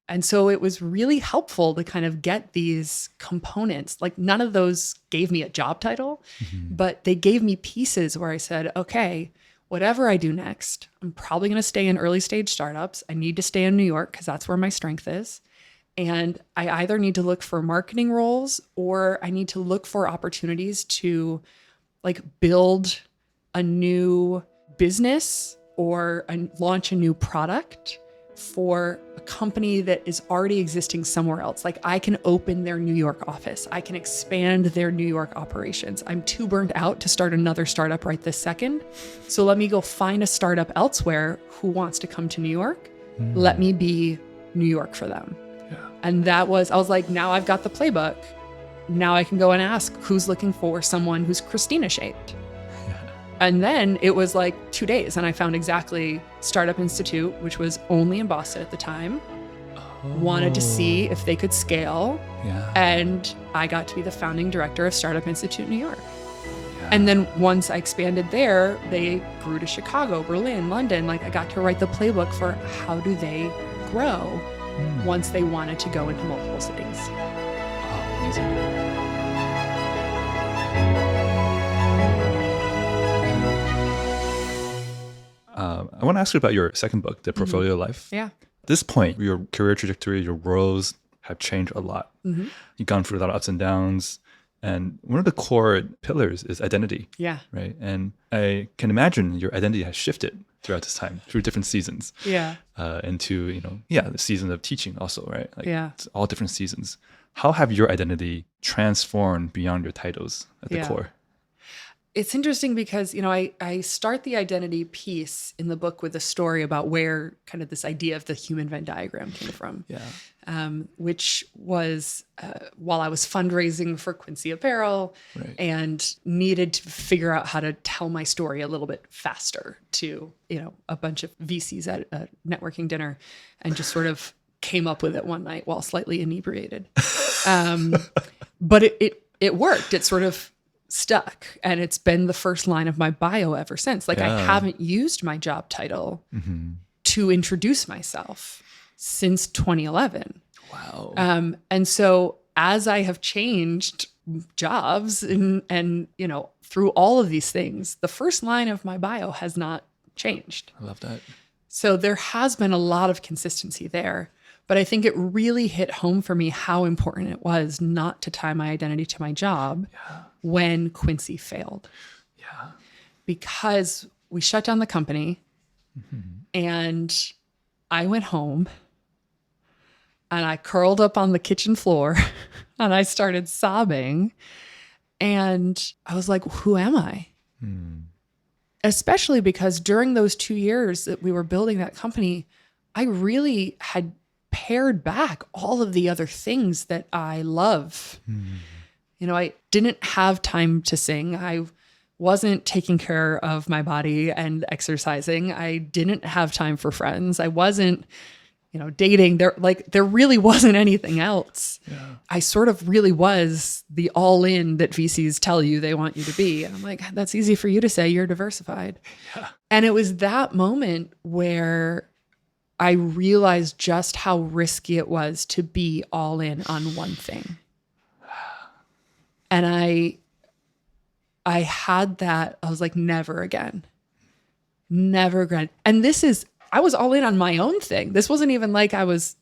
And so it was really helpful to kind of get these components. Like, none of those gave me a job title, but they gave me pieces where I said, okay, whatever I do next, I'm probably going to stay in early stage startups. I need to stay in New York because that's where my strength is. And I either need to look for marketing roles or I need to look for opportunities to like build a new business or launch a new product for a company that is already existing somewhere else. Like, I can open their New York office. I can expand their New York operations. I'm too burnt out to start another startup right this second. So let me go find a startup elsewhere who wants to come to New York. Let me be New York for them. Yeah. And I was like, now I've got the playbook. Now I can go and ask who's looking for someone who's Christina shaped. And then it was like 2 days and I found exactly Startup Institute, which was only in Boston at the time, wanted to see if they could scale. Yeah. And I got to be the founding director of Startup Institute New York. Yeah. And then once I expanded there, they grew to Chicago, Berlin, London. Like, I got to write the playbook for how do they grow once they wanted to go into multiple cities. Oh, amazing. I want to ask you about your second book, The Portfolio Life. Yeah. At this point, your career trajectory, your roles have changed a lot. You've gone through a lot of ups and downs. And one of the core pillars is identity. Yeah. Right. And I can imagine your identity has shifted throughout this time, through different seasons. Yeah. Into, the season of teaching also, right? Like, it's all different seasons. How have your identity transformed beyond your titles at the core? It's interesting because, I start the identity piece in the book with a story about where kind of this idea of the Human Venn Diagram came from. Yeah. Which was while I was fundraising for Quincy Apparel and needed to figure out how to tell my story a little bit faster to, a bunch of VCs at a networking dinner, and just sort of came up with it one night while slightly inebriated. But it worked. It sort of stuck, and it's been the first line of my bio ever since. Like, I haven't used my job title to introduce myself since 2011. Wow. And so as I have changed jobs and through all of these things, the first line of my bio has not changed. I love that. So there has been a lot of consistency there. But I think it really hit home for me how important it was not to tie my identity to my job when Quincy failed. Yeah. Because we shut down the company and I went home and I curled up on the kitchen floor and I started sobbing. And I was like, who am I? Especially because during those 2 years that we were building that company, I really had pared back all of the other things that I love. You know, I didn't have time to sing. I wasn't taking care of my body and exercising. I didn't have time for friends. I wasn't, you know, dating. There really wasn't anything else. Yeah. I sort of really was the all-in that VCs tell you they want you to be. And I'm like, that's easy for you to say, you're diversified. Yeah. And it was that moment where I realized just how risky it was to be all in on one thing. And I had that, I was like, never again. Never again. And I was all in on my own thing. This wasn't even like I was,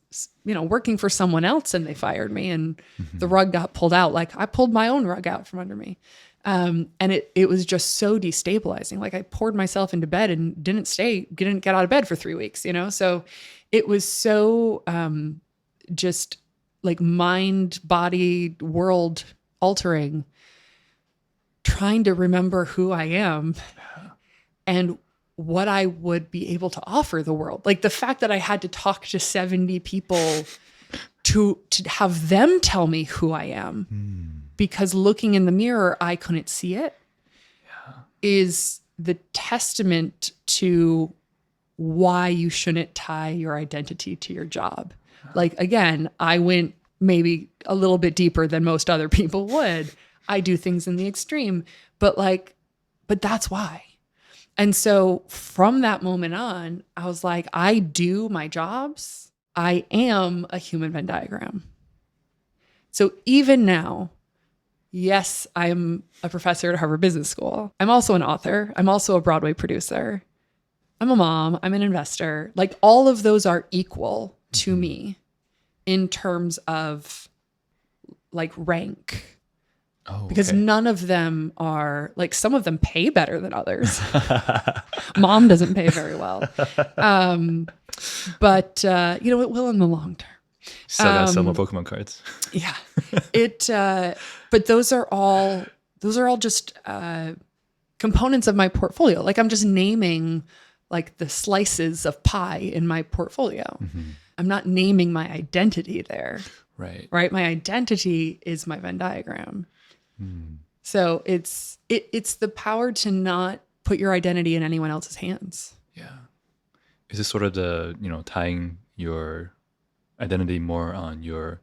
you know, working for someone else and they fired me and the rug got pulled out. Like I pulled my own rug out from under me. And it was just so destabilizing. Like I poured myself into bed and didn't get out of bed for 3 weeks, you know? So it was so just like mind, body, world altering, trying to remember who I am and what I would be able to offer the world. Like the fact that I had to talk to 70 people to have them tell me who I am. Because looking in the mirror, I couldn't see it, is the testament to why you shouldn't tie your identity to your job. Like, again, I went maybe a little bit deeper than most other people would. I do things in the extreme, but that's why. And so from that moment on, I was like, I do my jobs. I am a human Venn diagram. So even now, yes, I'm a professor at Harvard Business School. I'm also an author. I'm also a Broadway producer. I'm a mom. I'm an investor. Like all of those are equal to me in terms of like rank. Oh, because none of them are like, some of them pay better than others. Mom doesn't pay very well. But you know, it will in the long term. Sell more Pokemon cards. Yeah. But those are all just components of my portfolio. Like I'm just naming like the slices of pie in my portfolio. I'm not naming my identity there. Right. My identity is my Venn diagram. So it's the power to not put your identity in anyone else's hands. Yeah. Is this sort of the, you know, tying your identity more on your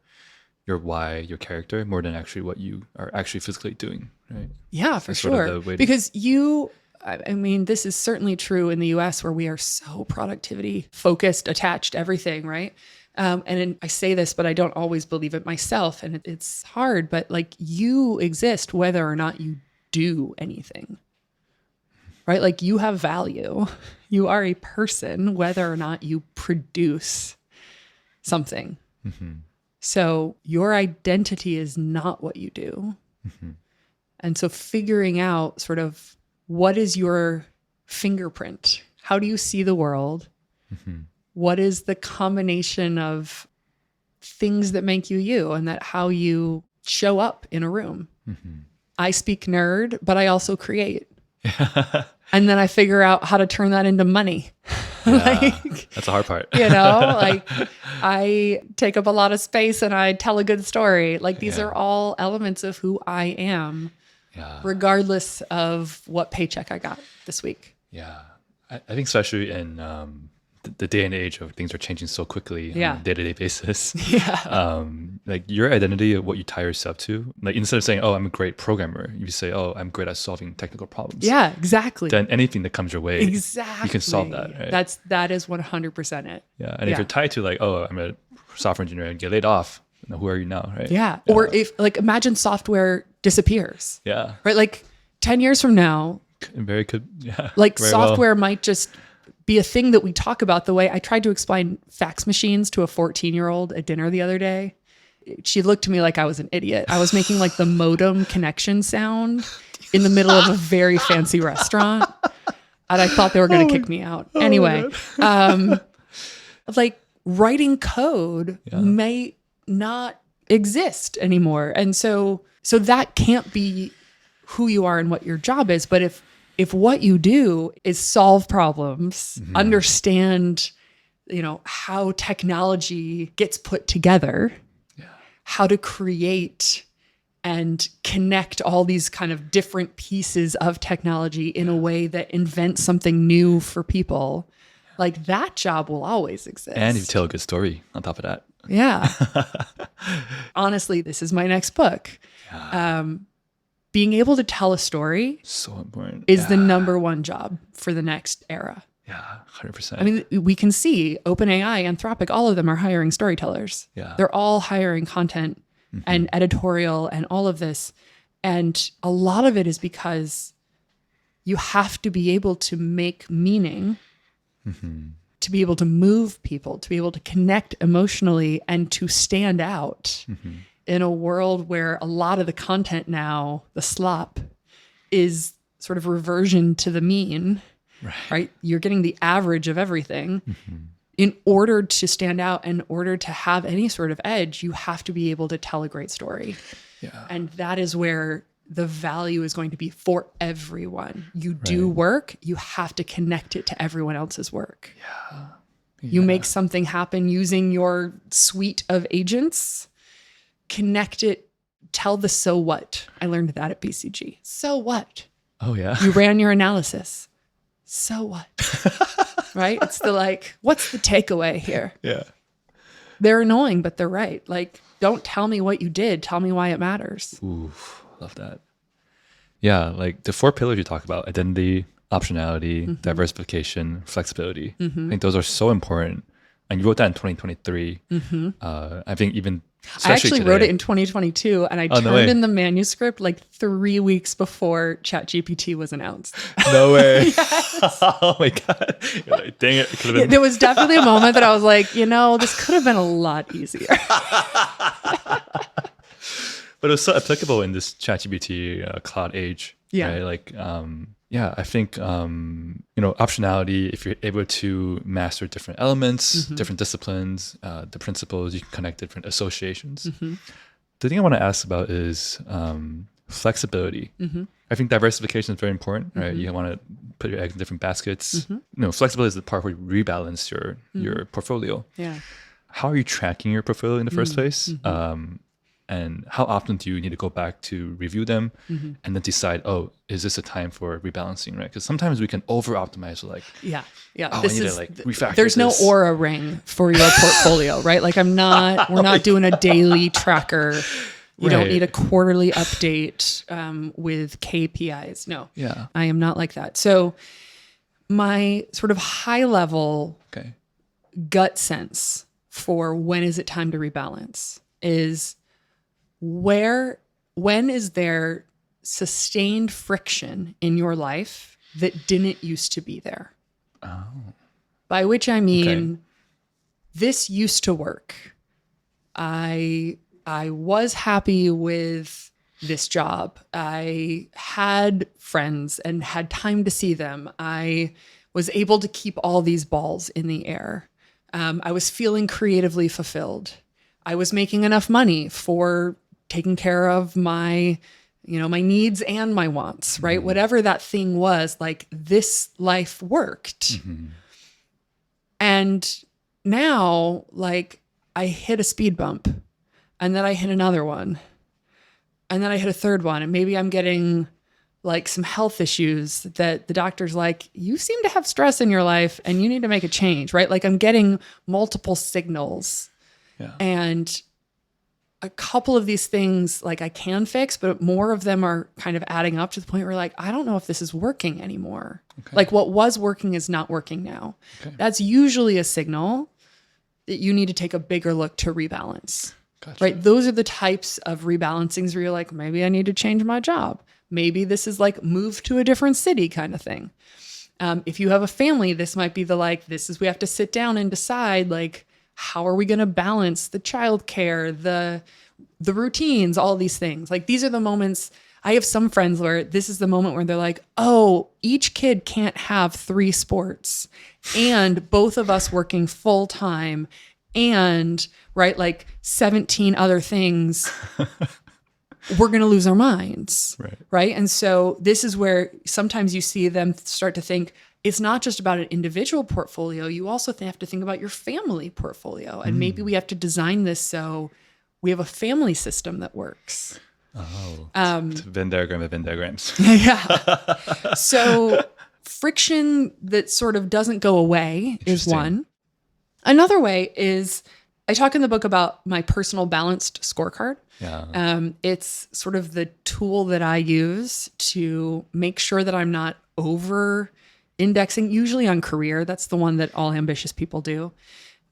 why, your character, more than actually what you are actually physically doing, right? Yeah, for sure. Because I mean, this is certainly true in the US where we are so productivity focused, attached, everything, right? I say this, but I don't always believe it myself. And it's hard, but like you exist whether or not you do anything, right? Like you have value. You are a person, whether or not you produce something. So your identity is not what you do. And so figuring out sort of what is your fingerprint? How do you see the world? What is the combination of things that make you you and that how you show up in a room? I speak nerd, but I also create. And then I figure out how to turn that into money. Like, that's the hard part. You know, like I take up a lot of space and I tell a good story. Like these are all elements of who I am, regardless of what paycheck I got this week. Yeah. I think especially in the day and age of things are changing so quickly on a day-to-day basis. Like your identity, what you tie yourself to, like instead of saying, oh, I'm a great programmer, you say, oh, I'm great at solving technical problems. Yeah, exactly. Then anything that comes your way, you can solve that. Right? That is 100% it. Yeah. And if you're tied to like, oh, I'm a software engineer and get laid off, who are you now? Right. Yeah. Or if like, imagine software disappears. Right. Like 10 years from now, like software might just be a thing that we talk about the way I tried to explain fax machines to a 14-year-old at dinner the other day. She looked to me like I was an idiot. I was making like the modem connection sound in the middle of a very fancy restaurant. And I thought they were going to kick me out. Anyway, like writing code may not exist anymore. And so that can't be who you are and what your job is. But if what you do is solve problems, understand, how technology gets put together, how to create and connect all these kind of different pieces of technology in a way that invents something new for people, like that job will always exist. And you tell a good story on top of that. Yeah. Honestly, this is my next book. Being able to tell a story so important is the number one job for the next era. Yeah, 100%. I mean, we can see OpenAI, Anthropic, all of them are hiring storytellers. Yeah. They're all hiring content and editorial and all of this. And a lot of it is because you have to be able to make meaning, to be able to move people, to be able to connect emotionally and to stand out in a world where a lot of the content now, the slop, is sort of reversion to the mean, right? You're getting the average of everything. In order to stand out, in order to have any sort of edge, you have to be able to tell a great story. Yeah. And that is where the value is going to be for everyone. You do work, you have to connect it to everyone else's work. Yeah. You make something happen using your suite of agents, connect it, tell the so what. I learned that at BCG. So what? Oh, yeah. You ran your analysis. So what? Right? It's the like, what's the takeaway here? Yeah. They're annoying, but they're right. Like, don't tell me what you did. Tell me why it matters. Ooh, love that. Yeah, like the 4 pillars you talk about, identity, optionality, diversification, flexibility. I think those are so important. And you wrote that in 2023. I think even I actually today, wrote it in 2022 and I turned in the manuscript like 3 weeks before ChatGPT was announced. No way. Oh my God. You're like, dang it. There was definitely a moment that I was like, this could have been a lot easier. But it was so applicable in this ChatGPT cloud age. Yeah. Right? Like, I think, optionality, if you're able to master different elements, different disciplines, the principles, you can connect different associations. The thing I want to ask about is flexibility. I think diversification is very important, right? You want to put your eggs in different baskets. Flexibility is the part where you rebalance your portfolio. Yeah. How are you tracking your portfolio in the first place? And how often do you need to go back to review them and then decide, is this a time for rebalancing, right? Because sometimes we can over-optimize, like, This is refactor there's no Aura ring for your portfolio, right? Like we're not doing a daily tracker. You don't need a quarterly update with KPIs. No, I am not like that. So my sort of high level gut sense for when is it time to rebalance is when is there sustained friction in your life that didn't used to be there? Oh. By which I mean, this used to work. I was happy with this job. I had friends and had time to see them. I was able to keep all these balls in the air. I was feeling creatively fulfilled. I was making enough money for taking care of my needs and my wants, right? Whatever that thing was, like this life worked. And now, like, I hit a speed bump and then I hit another one and then I hit a third one. And maybe I'm getting like some health issues that the doctor's like, you seem to have stress in your life and you need to make a change, right? Like I'm getting multiple signals. Yeah. And a couple of these things like I can fix, but more of them are kind of adding up to the point where like, I don't know if this is working anymore. Like what was working is not working now. That's usually a signal that you need to take a bigger look to rebalance, right? Those are the types of rebalancings where you're like, maybe I need to change my job. Maybe this is like move to a different city kind of thing. If you have a family, this might be we have to sit down and decide, like, how are we going to balance the childcare, the routines, all these things. Like, these are the moments. I have some friends where this is the moment where they're like, oh, each kid can't have 3 sports and both of us working full time and, right, like 17 other things. We're going to lose our minds. Right. And so this is where sometimes you see them start to think it's not just about an individual portfolio. You also have to think about your family portfolio. And maybe we have to design this so we have a family system that works. Oh, it's a Venn diagram of Venn diagrams. Yeah. So friction that sort of doesn't go away is one. Another way is I talk in the book about my personal balanced scorecard. Yeah. It's sort of the tool that I use to make sure that I'm not over indexing, usually on career. That's the one that all ambitious people do,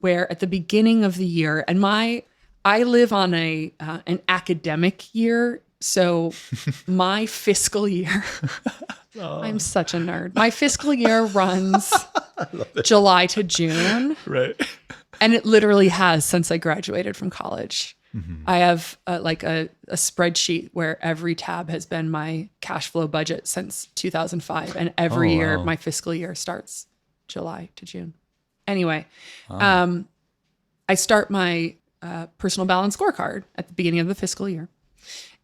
where at the beginning of the year, and I live on an academic year. So my fiscal year, I'm such a nerd. My fiscal year runs July to June. Right. And it literally has since I graduated from college. I have a spreadsheet where every tab has been my cash flow budget since 2005. And every year, my fiscal year starts July to June. Anyway, I start my personal balance scorecard at the beginning of the fiscal year.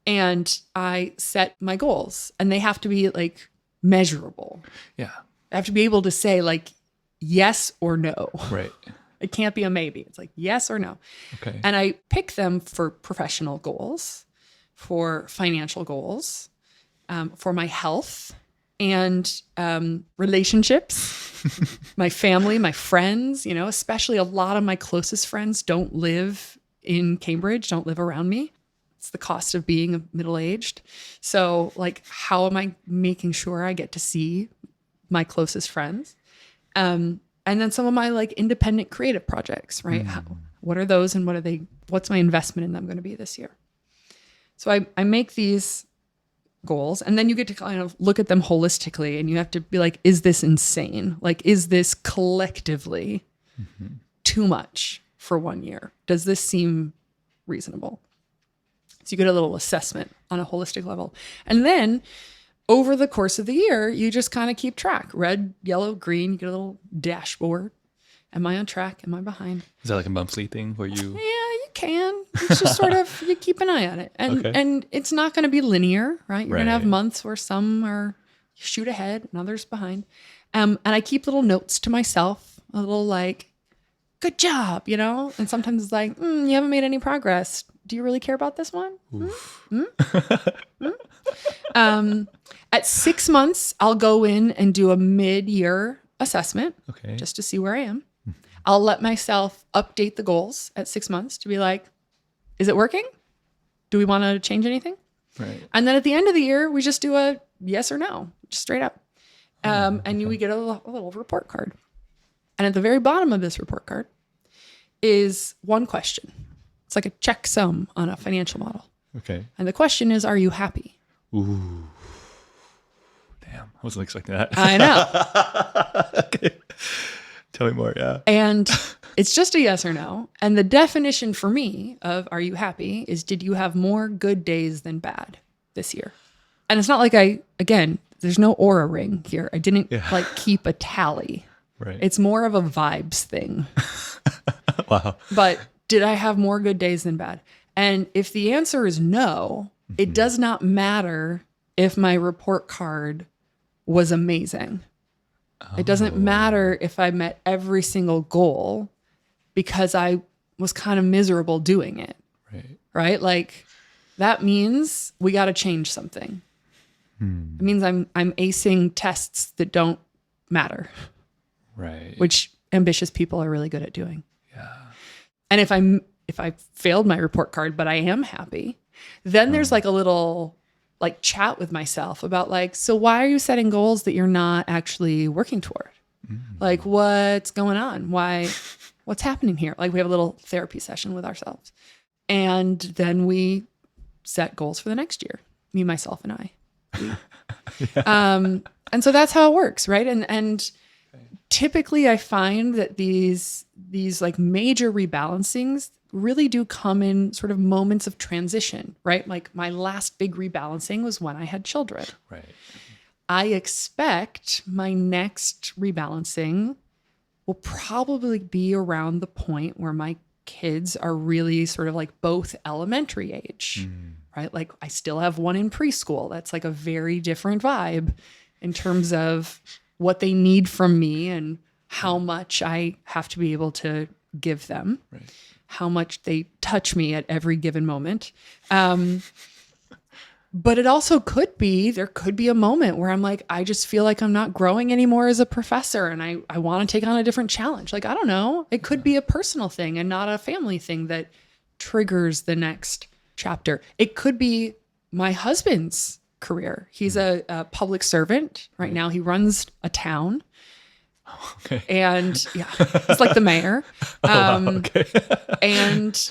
And I set my goals, and they have to be like measurable. Yeah. I have to be able to say like yes or no. Right. It can't be a maybe. It's like yes or no. Okay. And I pick them for professional goals, for financial goals, for my health and relationships, my family, my friends, especially a lot of my closest friends don't live in Cambridge, don't live around me. It's the cost of being middle-aged. So like, how am I making sure I get to see my closest friends? And then some of my like independent creative projects, right? What are those and what's my investment in them going to be this year? So I make these goals, and then you get to kind of look at them holistically, and you have to be like, is this insane? Like, is this collectively too much for 1 year? Does this seem reasonable? So you get a little assessment on a holistic level. And then over the course of the year, you just kind of keep track. Red, yellow, green, you get a little dashboard. Am I on track? Am I behind? Is that like a monthly thing where you? Yeah, you can. It's just sort of, you keep an eye on it. And it's not going to be linear, right? You're going to have months where some are shoot ahead and others behind. And I keep little notes to myself, a little like, good job, And sometimes it's like, you haven't made any progress. Do you really care about this one? At 6 months, I'll go in and do a mid-year assessment just to see where I am. I'll let myself update the goals at 6 months to be like, is it working? Do we want to change anything? Right. And then at the end of the year, we just do a yes or no, just straight up. We get a little report card. And at the very bottom of this report card is one question. It's like a checksum on a financial model. Okay. And the question is, are you happy? Ooh. Damn. I wasn't expecting that. I know. Okay. Tell me more. Yeah. And it's just a yes or no. And the definition for me of are you happy is, did you have more good days than bad this year? And it's not like there's no aura ring here. I didn't keep a tally. Right. It's more of a vibes thing. Wow. But did I have more good days than bad? And if the answer is no, it does not matter if my report card was amazing. It doesn't matter if I met every single goal, because I was kind of miserable doing it. Right? Like, that means we got to change something. It means I'm acing tests that don't matter. Right. Which ambitious people are really good at doing. Yeah. And if I failed my report card, but I am happy, then there's like a little like chat with myself about like, so why are you setting goals that you're not actually working toward? Like, what's going on? What's happening here? Like, we have a little therapy session with ourselves. And then we set goals for the next year, me, myself, and I. And so that's how it works, right? And typically I find that these like major rebalancings really do come in sort of moments of transition, right? Like my last big rebalancing was when I had children. Right. I expect my next rebalancing will probably be around the point where my kids are really sort of like both elementary age, right? Like I still have one in preschool. That's like a very different vibe in terms of what they need from me and how much I have to be able to give them, Right. how much they touch me at every given moment. But it also there could be a moment where I'm like, I just feel like I'm not growing anymore as a professor and I want to take on a different challenge. Like, I don't know. It could be a personal thing and not a family thing that triggers the next chapter. It could be my husband's career. He's a public servant. Right now he runs a town. Okay. And yeah, he's like the mayor. Okay. And,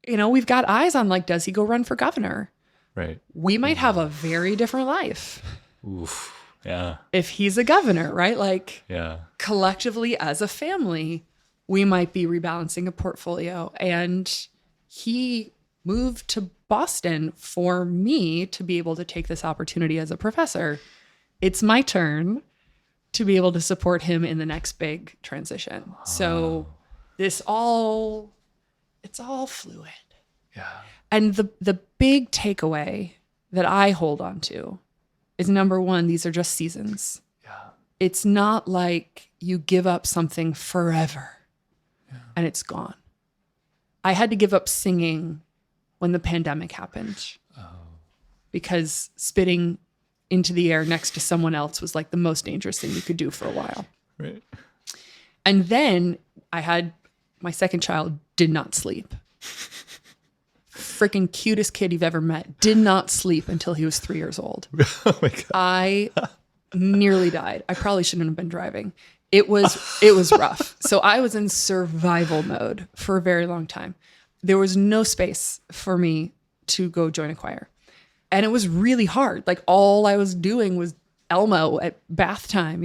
we've got eyes on like, does he go run for governor? Right. We might have a very different life. Oof. Yeah. If he's a governor, right? Like Yeah. collectively as a family, we might be rebalancing a portfolio. And he moved to Boston for me to be able to take this opportunity as a professor. It's my turn to be able to support him in the next big transition. So it's all fluid. Yeah. And the big takeaway that I hold on to is number one, these are just seasons. Yeah. It's not like you give up something forever and it's gone. I had to give up singing when the pandemic happened because spitting into the air next to someone else was like the most dangerous thing you could do for a while. Right. And then I had my second child, did not sleep. Freaking cutest kid you've ever met, did not sleep until he was 3 years old. Oh my God. I nearly died. I probably shouldn't have been driving. It was rough. So I was in survival mode for a very long time. There was no space for me to go join a choir. And it was really hard. Like all I was doing was Elmo at bath time,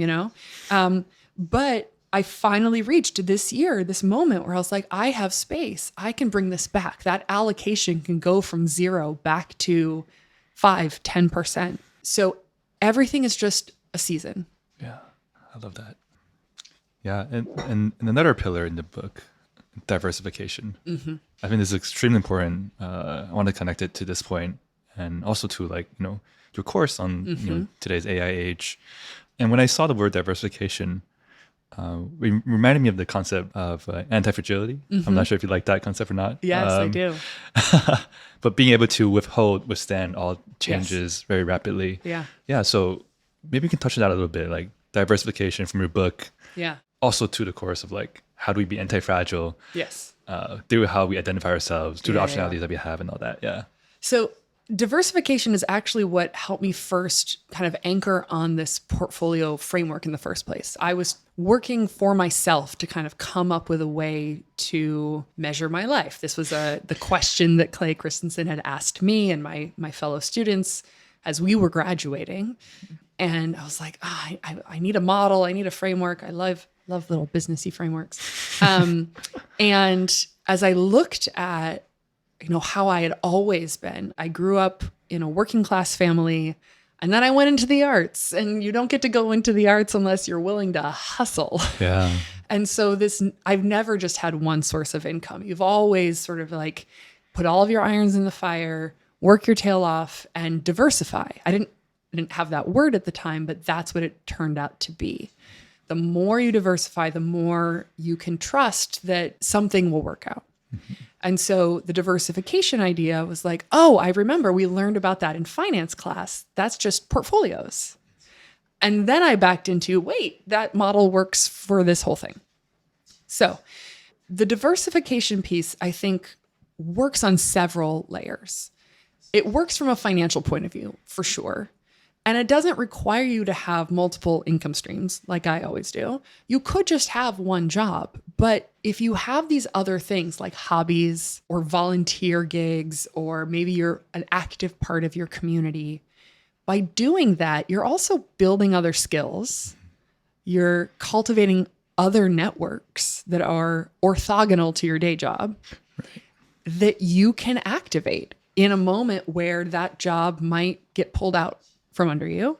But I finally reached this moment where I was like, I have space. I can bring this back. That allocation can go from 0 back to 5, 10%. So everything is just a season. Yeah. I love that. Yeah. And another pillar in the book, diversification. Mm-hmm. I think this is extremely important. I want to connect it to this point and also to your course on today's AI age. And when I saw the word diversification, it reminded me of the concept of anti-fragility. Mm-hmm. I'm not sure if you like that concept or not. Yes, I do. But being able to withstand all changes very rapidly. Yeah. Yeah. So maybe you can touch on that a little bit, like diversification from your book. Yeah. Also to the course of like, how do we be anti-fragile? Yes. Through how we identify ourselves, through the optionalities that we have and all that. Yeah. So diversification is actually what helped me first kind of anchor on this portfolio framework in the first place. I was working for myself to kind of come up with a way to measure my life. This was the question that Clay Christensen had asked me and my fellow students as we were graduating. And I was like, I need a model. I need a framework. I love little businessy frameworks. And as I looked at how I had always been. I grew up in a working class family, and then I went into the arts, and you don't get to go into the arts unless you're willing to hustle. Yeah. And so I've never just had one source of income. You've always sort of like put all of your irons in the fire, work your tail off, and diversify. I didn't have that word at the time, but that's what it turned out to be. The more you diversify, the more you can trust that something will work out. Mm-hmm. And so the diversification idea was like, oh, I remember we learned about that in finance class. That's just portfolios. And then I backed into, wait, that model works for this whole thing. So the diversification piece, I think, works on several layers. It works from a financial point of view, for sure. And it doesn't require you to have multiple income streams like I always do. You could just have one job. But if you have these other things like hobbies or volunteer gigs, or maybe you're an active part of your community, by doing that, you're also building other skills. You're cultivating other networks that are orthogonal to your day job that you can activate in a moment where that job might get pulled out from under you.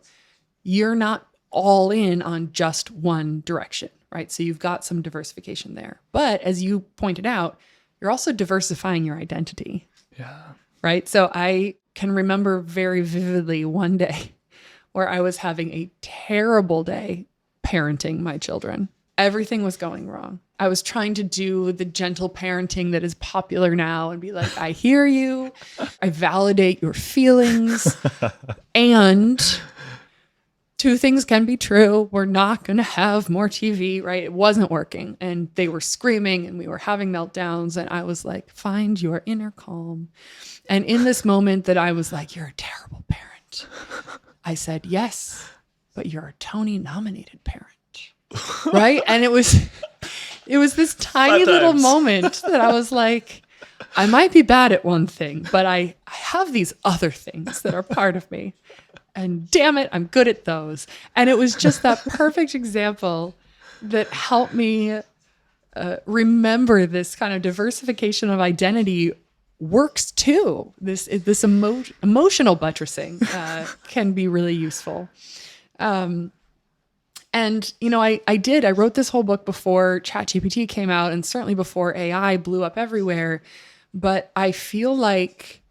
You're not all in on just one direction, right? So you've got some diversification there. But as you pointed out, you're also diversifying your identity. Yeah. Right? So I can remember very vividly one day where I was having a terrible day parenting my children. Everything was going wrong. I was trying to do the gentle parenting that is popular now and be like, I hear you. I validate your feelings. And two things can be true. We're not going to have more TV, right? It wasn't working. And they were screaming and we were having meltdowns. And I was like, find your inner calm. And in this moment that I was like, you're a terrible parent, I said, yes, but you're a Tony nominated parent. Right? And it was this tiny little moment that I was like, I might be bad at one thing, but I have these other things that are part of me. And damn it, I'm good at those. And it was just that perfect example that helped me remember this kind of diversification of identity works too. This emotional buttressing can be really useful. And, you know, I wrote this whole book before ChatGPT came out and certainly before AI blew up everywhere. But I feel like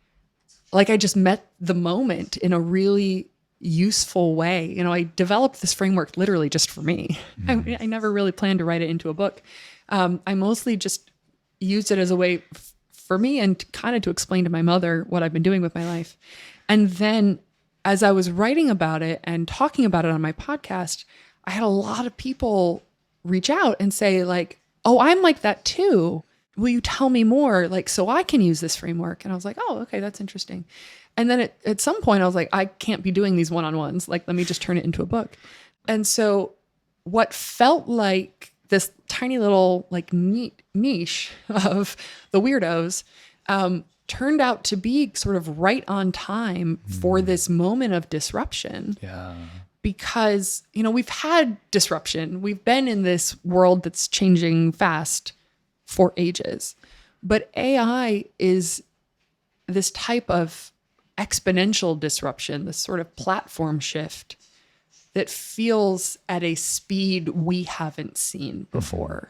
I just met the moment in a really useful way. You know, I developed this framework literally just for me. I never really planned to write it into a book. I mostly just used it as a way for me and kind of to explain to my mother what I've been doing with my life. And then as I was writing about it and talking about it on my podcast, I had a lot of people reach out and say like, oh, I'm like that too. Will you tell me more? Like, so I can use this framework. And I was like, oh, okay, that's interesting. And then at some point I was like, I can't be doing these one-on-ones. Like, let me just turn it into a book. And so what felt like this tiny little like neat niche of the weirdos turned out to be sort of right on time for this moment of disruption. Yeah. Because, you know, we've had disruption. We've been in this world that's changing fast for ages. But AI is this type of exponential disruption, this sort of platform shift that feels at a speed we haven't seen before.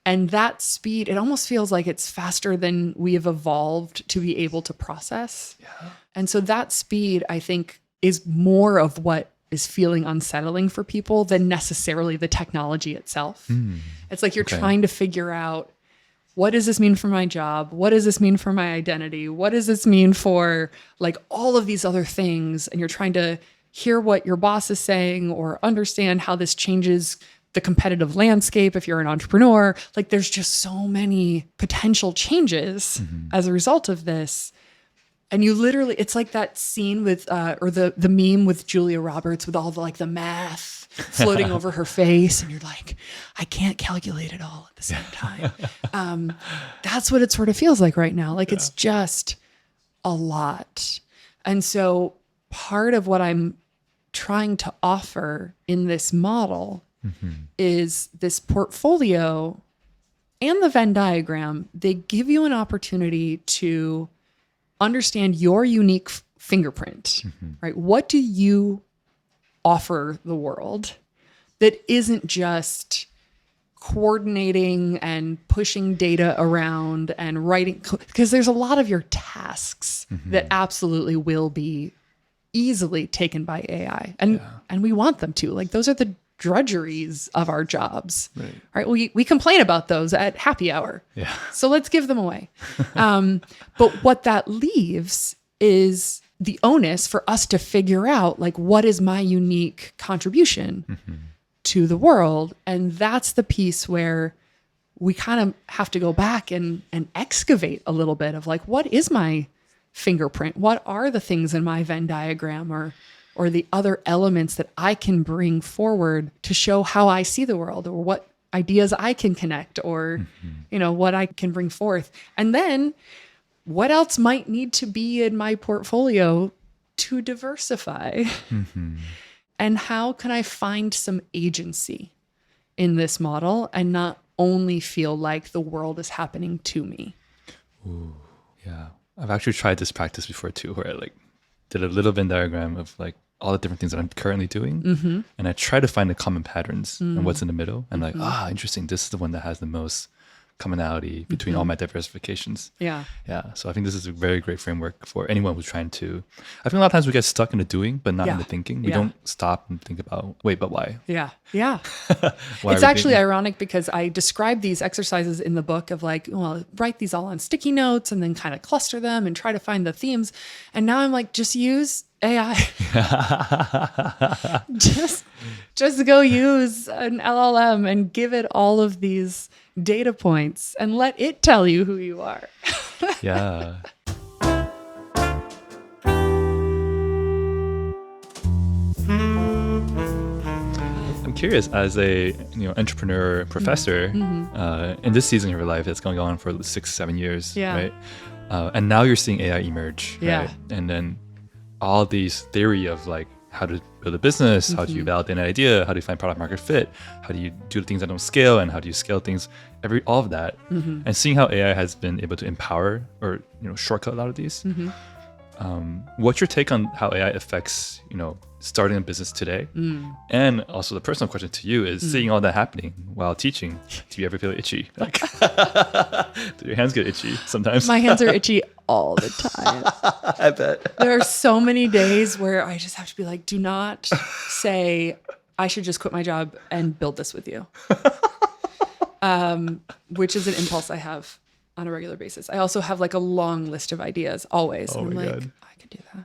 And that speed, it almost feels like it's faster than we have evolved to be able to process. Yeah. And so that speed, I think, is more of what is feeling unsettling for people than necessarily the technology itself. It's like you're trying to figure out, what does this mean for my job? What does this mean for my identity? What does this mean for like all of these other things? And you're trying to hear what your boss is saying or understand how this changes the competitive landscape if you're an entrepreneur. Like there's just so many potential changes as a result of this. And you literally, it's like that scene with, or the meme with Julia Roberts with all the like the math floating over her face. And you're like, I can't calculate it all at the same time. That's what it sort of feels like right now. Like it's just a lot. And so part of what I'm trying to offer in this model is this portfolio and the Venn diagram. They give you an opportunity to understand your unique fingerprint, right? What do you offer the world that isn't just coordinating and pushing data around and writing? Because there's a lot of your tasks that absolutely will be easily taken by AI. And we want them to. Like those are the drudgeries of our jobs, right? We complain about those at happy hour. Yeah. So let's give them away. But what that leaves is the onus for us to figure out, like, what is my unique contribution to the world? And that's the piece where we kind of have to go back and excavate a little bit of like, what is my fingerprint? What are the things in my Venn diagram or the other elements that I can bring forward to show how I see the world, or what ideas I can connect, or, you know, what I can bring forth. And then what else might need to be in my portfolio to diversify? And how can I find some agency in this model and not only feel like the world is happening to me? Ooh, yeah. I've actually tried this practice before too, where I like did a little Venn diagram of like all the different things that I'm currently doing. And I try to find the common patterns and what's in the middle. And like, interesting. This is the one that has the most commonality between all my diversifications. Yeah. Yeah. So I think this is a very great framework for anyone who's trying to, I think a lot of times we get stuck in the doing, but not in the thinking. We don't stop and think about, wait, but why? Yeah. Yeah. Why It's actually ironic because I describe these exercises in the book of like, well, write these all on sticky notes and then kind of cluster them and try to find the themes. And now I'm like, just use AI. just go use an LLM and give it all of these data points and let it tell you who you are. Yeah. I'm curious, as a entrepreneur professor, in this season of your life, it's going on for 6-7 years, right? And now you're seeing AI emerge, right? And then all these theory of like how to build a business, how do you validate an idea, how do you find product market fit, how do you do the things that don't scale, and how do you scale things, all of that, and seeing how AI has been able to empower or shortcut a lot of these. What's your take on how AI affects starting a business today? And also the personal question to you is seeing all that happening while teaching, do you ever feel itchy? Like, do your hands get itchy sometimes? My hands are itchy all the time. I bet. There are so many days where I just have to be like, do not say, I should just quit my job and build this with you. Which is an impulse I have on a regular basis. I also have like a long list of ideas always. Oh, and I'm my like, God. I could do that.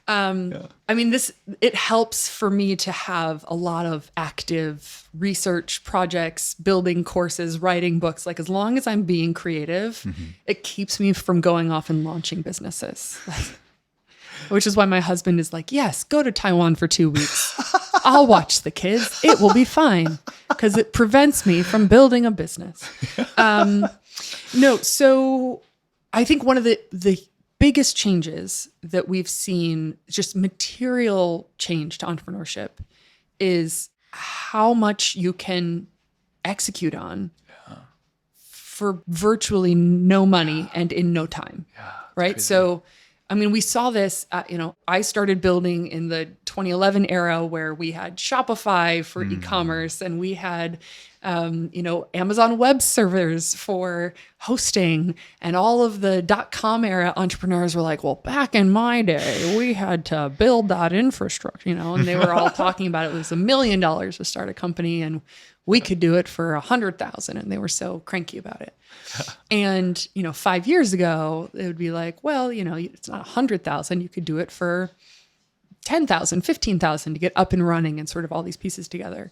I mean, it helps for me to have a lot of active research projects, building courses, writing books. Like as long as I'm being creative, it keeps me from going off and launching businesses. Which is why my husband is like, yes, go to Taiwan for 2 weeks. I'll watch the kids. It will be fine. Because it prevents me from building a business. No, so I think one of the biggest changes that we've seen, just material change to entrepreneurship, is how much you can execute on for virtually no money and in no time. Right? Crazy. So, I mean, we saw this, I started building in the 2011 era where we had Shopify for e-commerce and we had, Amazon web servers for hosting, and all of the .com era entrepreneurs were like, well, back in my day, we had to build that infrastructure, and they were all talking about it was $1 million to start a company and we could do it for 100,000, and they were so cranky about it. And, 5 years ago, it would be like, well, it's not 100,000. You could do it for 10,000, 15,000 to get up and running and sort of all these pieces together.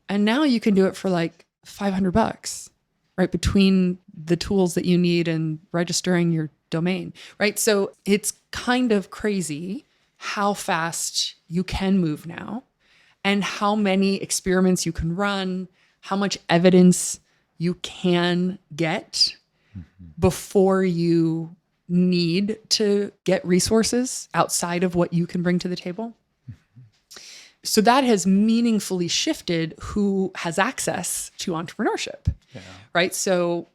And now you can do it for like $500, right? Between the tools that you need and registering your domain, right? So it's kind of crazy how fast you can move now and how many experiments you can run, how much evidence you can get before you need to get resources outside of what you can bring to the table. So that has meaningfully shifted who has access to entrepreneurship, right? So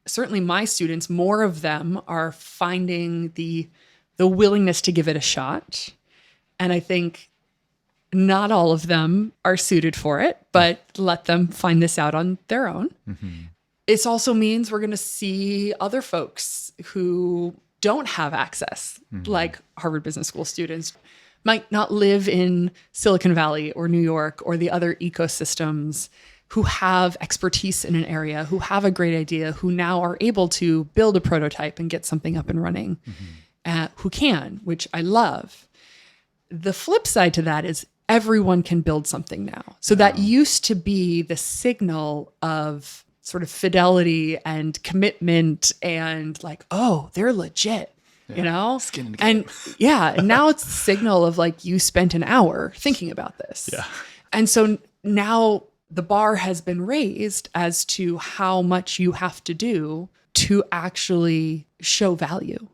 certainly my students, more of them are finding the willingness to give it a shot. And I think not all of them are suited for it, but let them find this out on their own. It also means we're going to see other folks who don't have access, like Harvard Business School students, might not live in Silicon Valley or New York or the other ecosystems, who have expertise in an area, who have a great idea, who now are able to build a prototype and get something up and running, who can, which I love. The flip side to that is everyone can build something now. So that used to be the signal of sort of fidelity and commitment and like, oh, they're legit. Skin in the game. And now it's the signal of like, you spent an hour thinking about this. And so now the bar has been raised as to how much you have to do to actually show value.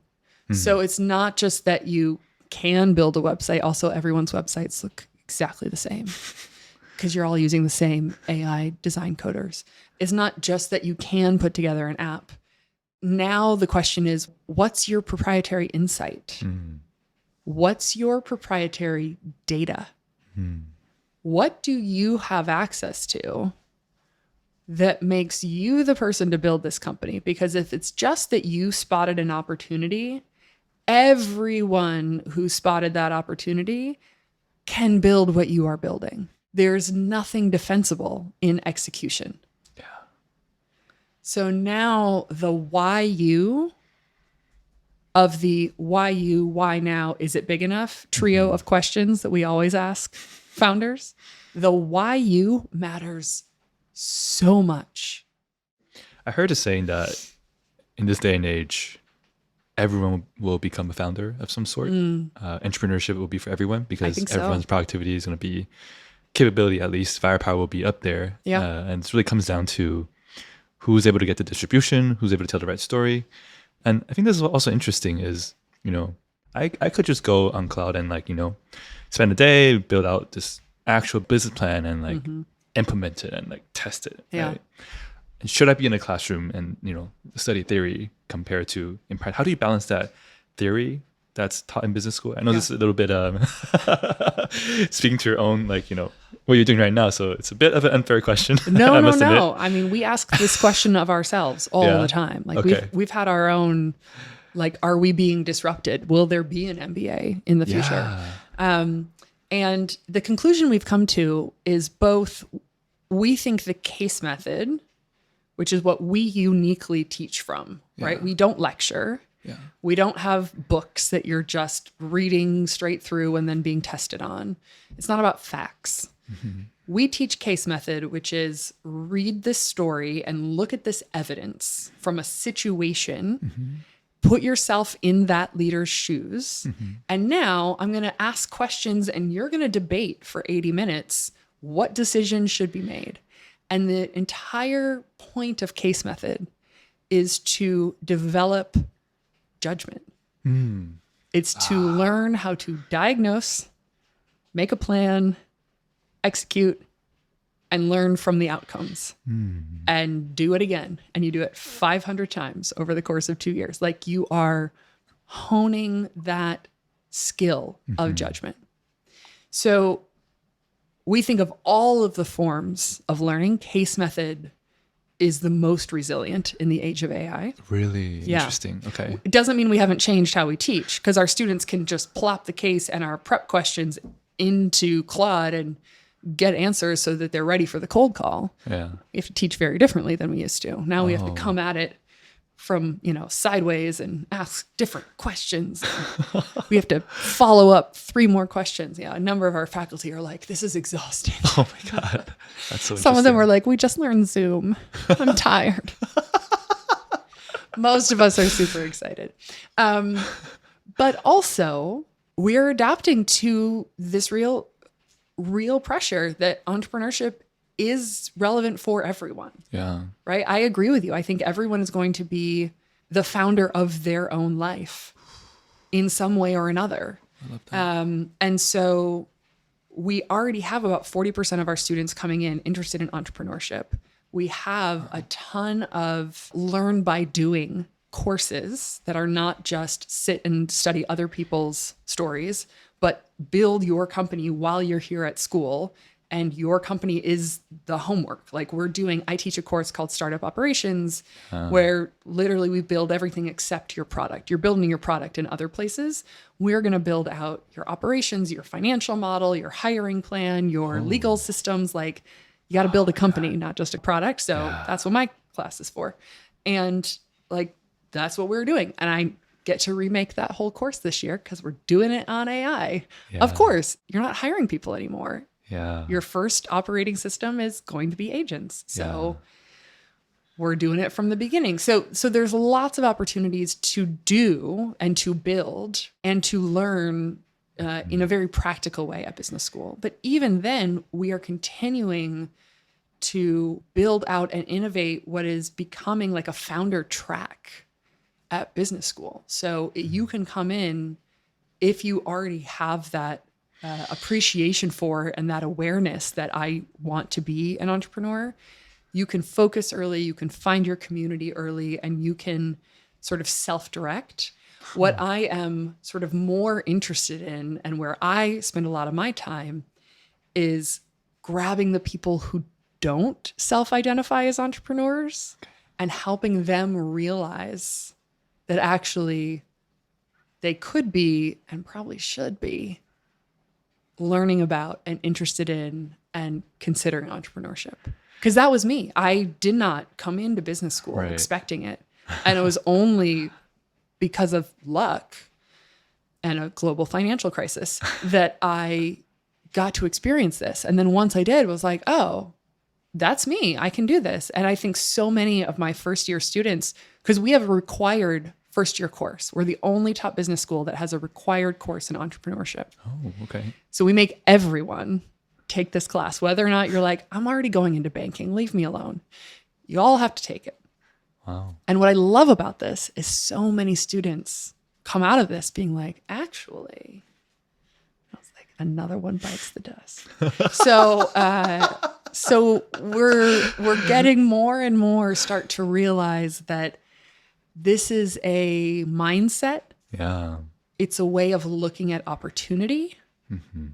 So it's not just that you can build a website. Also, everyone's websites look exactly the same because you're all using the same AI design coders. It's not just that you can put together an app. Now the question is, what's your proprietary insight? What's your proprietary data? What do you have access to that makes you the person to build this company? Because if it's just that you spotted an opportunity, everyone who spotted that opportunity can build what you are building. There's nothing defensible in execution. Yeah. So now the why you of the why you, why now, is it big enough trio of questions that we always ask founders, the why you matters so much. I heard a saying that in this day and age, everyone will become a founder of some sort. Entrepreneurship will be for everyone because everyone's productivity is going to be, capability at least, firepower will be up there. Yeah. And it really comes down to who's able to get the distribution, who's able to tell the right story. And I think this is also interesting is, you know, I could just go on cloud and like, you know, spend a day, build out this actual business plan and like implement it and like test it. Yeah. Right? And should I be in a classroom and, you know, study theory compared to in practice? How do you balance that theory that's taught in business school? I know this is a little bit speaking to your own, like, you know, what you're doing right now. So it's a bit of an unfair question. No. I mean, we ask this question of ourselves all the time. Like we've had our own, like, are we being disrupted? Will there be an MBA in the future? And the conclusion we've come to is both, we think the case method, which is what we uniquely teach from, right? We don't lecture. Yeah. We don't have books that you're just reading straight through and then being tested on. It's not about facts. We teach case method, which is read this story and look at this evidence from a situation, put yourself in that leader's shoes. And now I'm going to ask questions and you're going to debate for 80 minutes what decisions should be made. And the entire point of case method is to develop judgment. It's to learn how to diagnose, make a plan, execute, and learn from the outcomes and do it again. And you do it 500 times over the course of 2 years. Like you are honing that skill of judgment. So we think of all of the forms of learning, case method is the most resilient in the age of AI. Really interesting. Okay. It doesn't mean we haven't changed how we teach because our students can just plop the case and our prep questions into Claude and get answers so that they're ready for the cold call. Yeah. We have to teach very differently than we used to. Now we have to come at it from, you know, sideways and ask different questions. We have to follow up 3 more questions. Yeah, a number of our faculty are like, this is exhausting. Oh my God. That's so Some of them were like, we just learned Zoom. I'm tired. Most of us are super excited. But also, we're adapting to this real pressure that entrepreneurship is relevant for everyone. Yeah. Right? I agree with you. I think everyone is going to be the founder of their own life in some way or another. I love that. And so we already have about 40% of our students coming in interested in entrepreneurship. We have a ton of learn by doing courses that are not just sit and study other people's stories, but build your company while you're here at school. And your company is the homework. Like I teach a course called Startup Operations, where literally we build everything except your product. You're building your product in other places. We're going to build out your operations, your financial model, your hiring plan, your legal systems. Like you got to build a company, not just a product. So that's what my class is for. And like, that's what we're doing. And I get to remake that whole course this year because we're doing it on AI. Yeah. Of course, you're not hiring people anymore. Yeah. Your first operating system is going to be agents. So we're doing it from the beginning. So there's lots of opportunities to do and to build and to learn in a very practical way at business school. But even then, we are continuing to build out and innovate what is becoming like a founder track at business school. So you can come in if you already have that appreciation for and that awareness that I want to be an entrepreneur, you can focus early, you can find your community early, and you can sort of self-direct. What I am sort of more interested in, and where I spend a lot of my time, is grabbing the people who don't self-identify as entrepreneurs and helping them realize that actually they could be and probably should be learning about and interested in and considering entrepreneurship. Because that was me. I did not come into business school expecting it. And it was only because of luck and a global financial crisis that I got to experience this. And then once I did, it was like, oh, that's me. I can do this. And I think so many of my first year students, because we have a required first year course. We're the only top business school that has a required course in entrepreneurship. Oh, okay. So we make everyone take this class, whether or not you're like, I'm already going into banking, leave me alone. You all have to take it. Wow. And what I love about this is so many students come out of this being like, actually, I was like, another one bites the dust. So we're getting more and more start to realize that this is a mindset. Yeah. It's a way of looking at opportunity. Mm-hmm.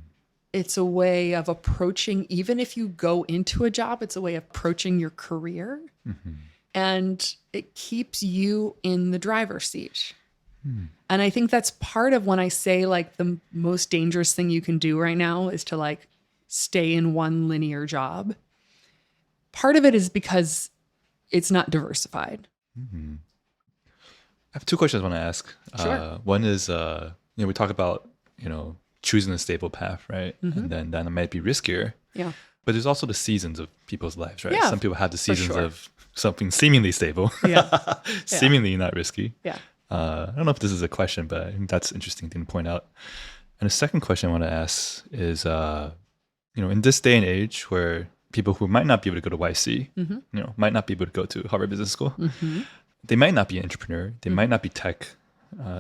It's a way of approaching, even if you go into a job, it's a way of approaching your career. Mm-hmm. And it keeps you in the driver's seat. And I think that's part of when I say like the most dangerous thing you can do right now is to like stay in one linear job. Part of it is because it's not diversified. Mm-hmm. I have two questions I want to ask. Sure. One is, we talk about, choosing a stable path, right? Mm-hmm. And then that might be riskier. Yeah. But there's also the seasons of people's lives, right? Yeah, some people have the seasons sure. of something seemingly stable, Yeah. seemingly not risky. Yeah. I don't know if this is a question, but I think that's an interesting thing to point out. And the second question I want to ask is, in this day and age where people who might not be able to go to YC, Mm-hmm. might not be able to go to Harvard Business School, Mm-hmm. they might not be an entrepreneur, they might not be tech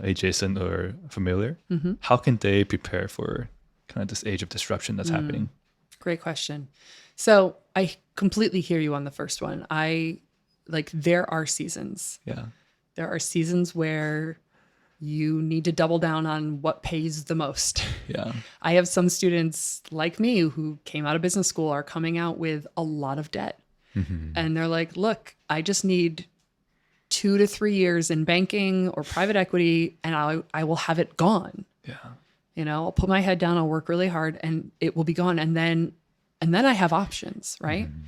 adjacent or familiar. Mm-hmm. How can they prepare for kind of this age of disruption that's happening? Great question. So I completely hear you on the first one. There are seasons. Yeah. There are seasons where you need to double down on what pays the most. Yeah. I have some students like me who came out of business school are coming out with a lot of debt. Mm-hmm. And they're like, look, I just need 2 to 3 years in banking or private equity and I will have it gone. Yeah. I'll put my head down, I'll work really hard and it will be gone. And then I have options, right? Mm-hmm.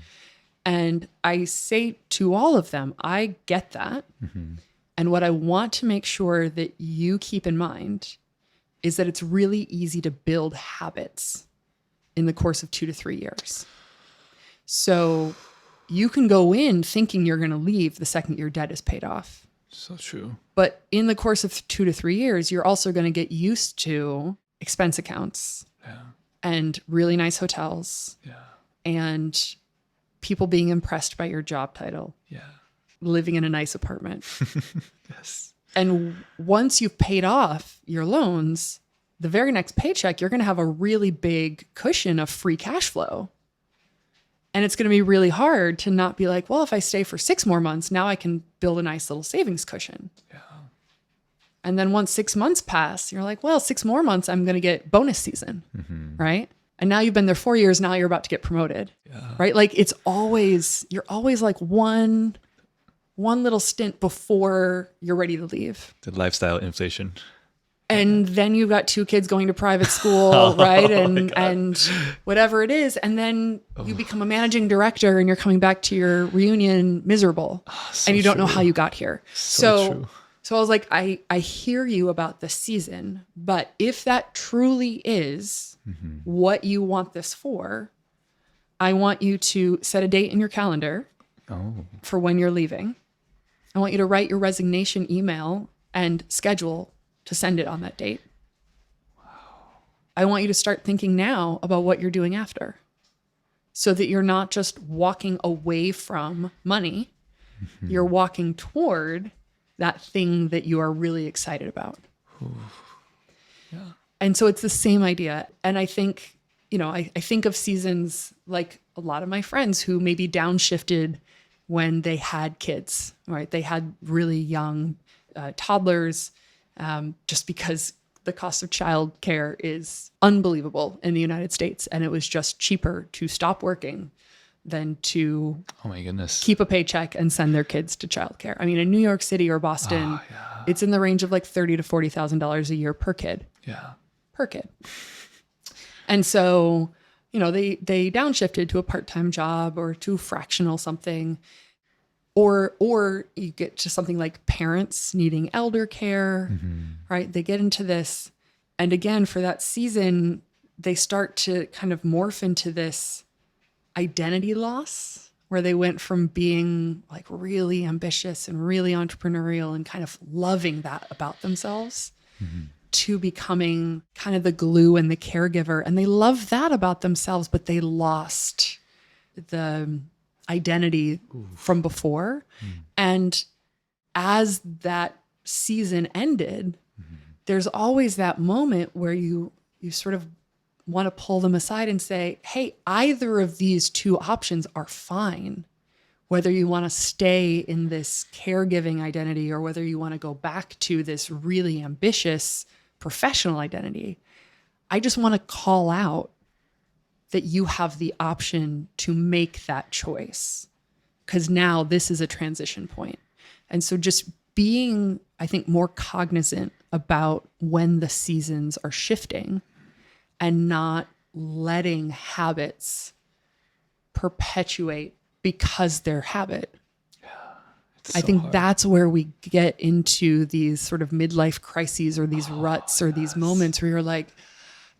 And I say to all of them, I get that. Mm-hmm. And what I want to make sure that you keep in mind is that it's really easy to build habits in the course of 2 to 3 years. So you can go in thinking you're going to leave the second your debt is paid off. So true. But in the course of 2 to 3 years, you're also going to get used to expense accounts and really nice hotels and people being impressed by your job title. Yeah. Living in a nice apartment. Yes. And once you've paid off your loans, the very next paycheck, you're going to have a really big cushion of free cash flow. And it's going to be really hard to not be like, well, if I stay for 6 more months, now I can build a nice little savings cushion. Yeah. And then once 6 months pass, you're like, well, 6 more months, I'm going to get bonus season, right? And now you've been there 4 years, now you're about to get promoted, right? Like you're always like one little stint before you're ready to leave. The lifestyle inflation. And then you've got 2 kids going to private school, right? And whatever it is. And then you become a managing director and you're coming back to your reunion miserable. And you don't know how you got here. So I was like, I hear you about the season, but if that truly is what you want this for, I want you to set a date in your calendar for when you're leaving. I want you to write your resignation email and schedule to send it on that date. Wow. I want you to start thinking now about what you're doing after so that you're not just walking away from money, you're walking toward that thing that you are really excited about. And so it's the same idea. And I think, I think of seasons like a lot of my friends who maybe downshifted when they had kids, right? They had really young toddlers, just because the cost of childcare is unbelievable in the United States. And it was just cheaper to stop working than to Oh my goodness. keep a paycheck and send their kids to childcare. I mean, in New York City or Boston, it's in the range of like $30,000 to $40,000 a year per kid. Yeah. Per kid. And so, they downshifted to a part-time job or to fractional something, or you get to something like parents needing elder care, right? They get into this. And again, for that season, they start to kind of morph into this identity loss where they went from being like really ambitious and really entrepreneurial and kind of loving that about themselves to becoming kind of the glue and the caregiver. And they love that about themselves, but they lost the identity from before. And as that season ended, there's always that moment where you sort of want to pull them aside and say, hey, either of these two options are fine. Whether you want to stay in this caregiving identity or whether you want to go back to this really ambitious professional identity, I just want to call out that you have the option to make that choice, because now this is a transition point. And so just being, I think, more cognizant about when the seasons are shifting and not letting habits perpetuate because they're habit. I think that's where we get into these sort of midlife crises or these ruts or these moments where you're like,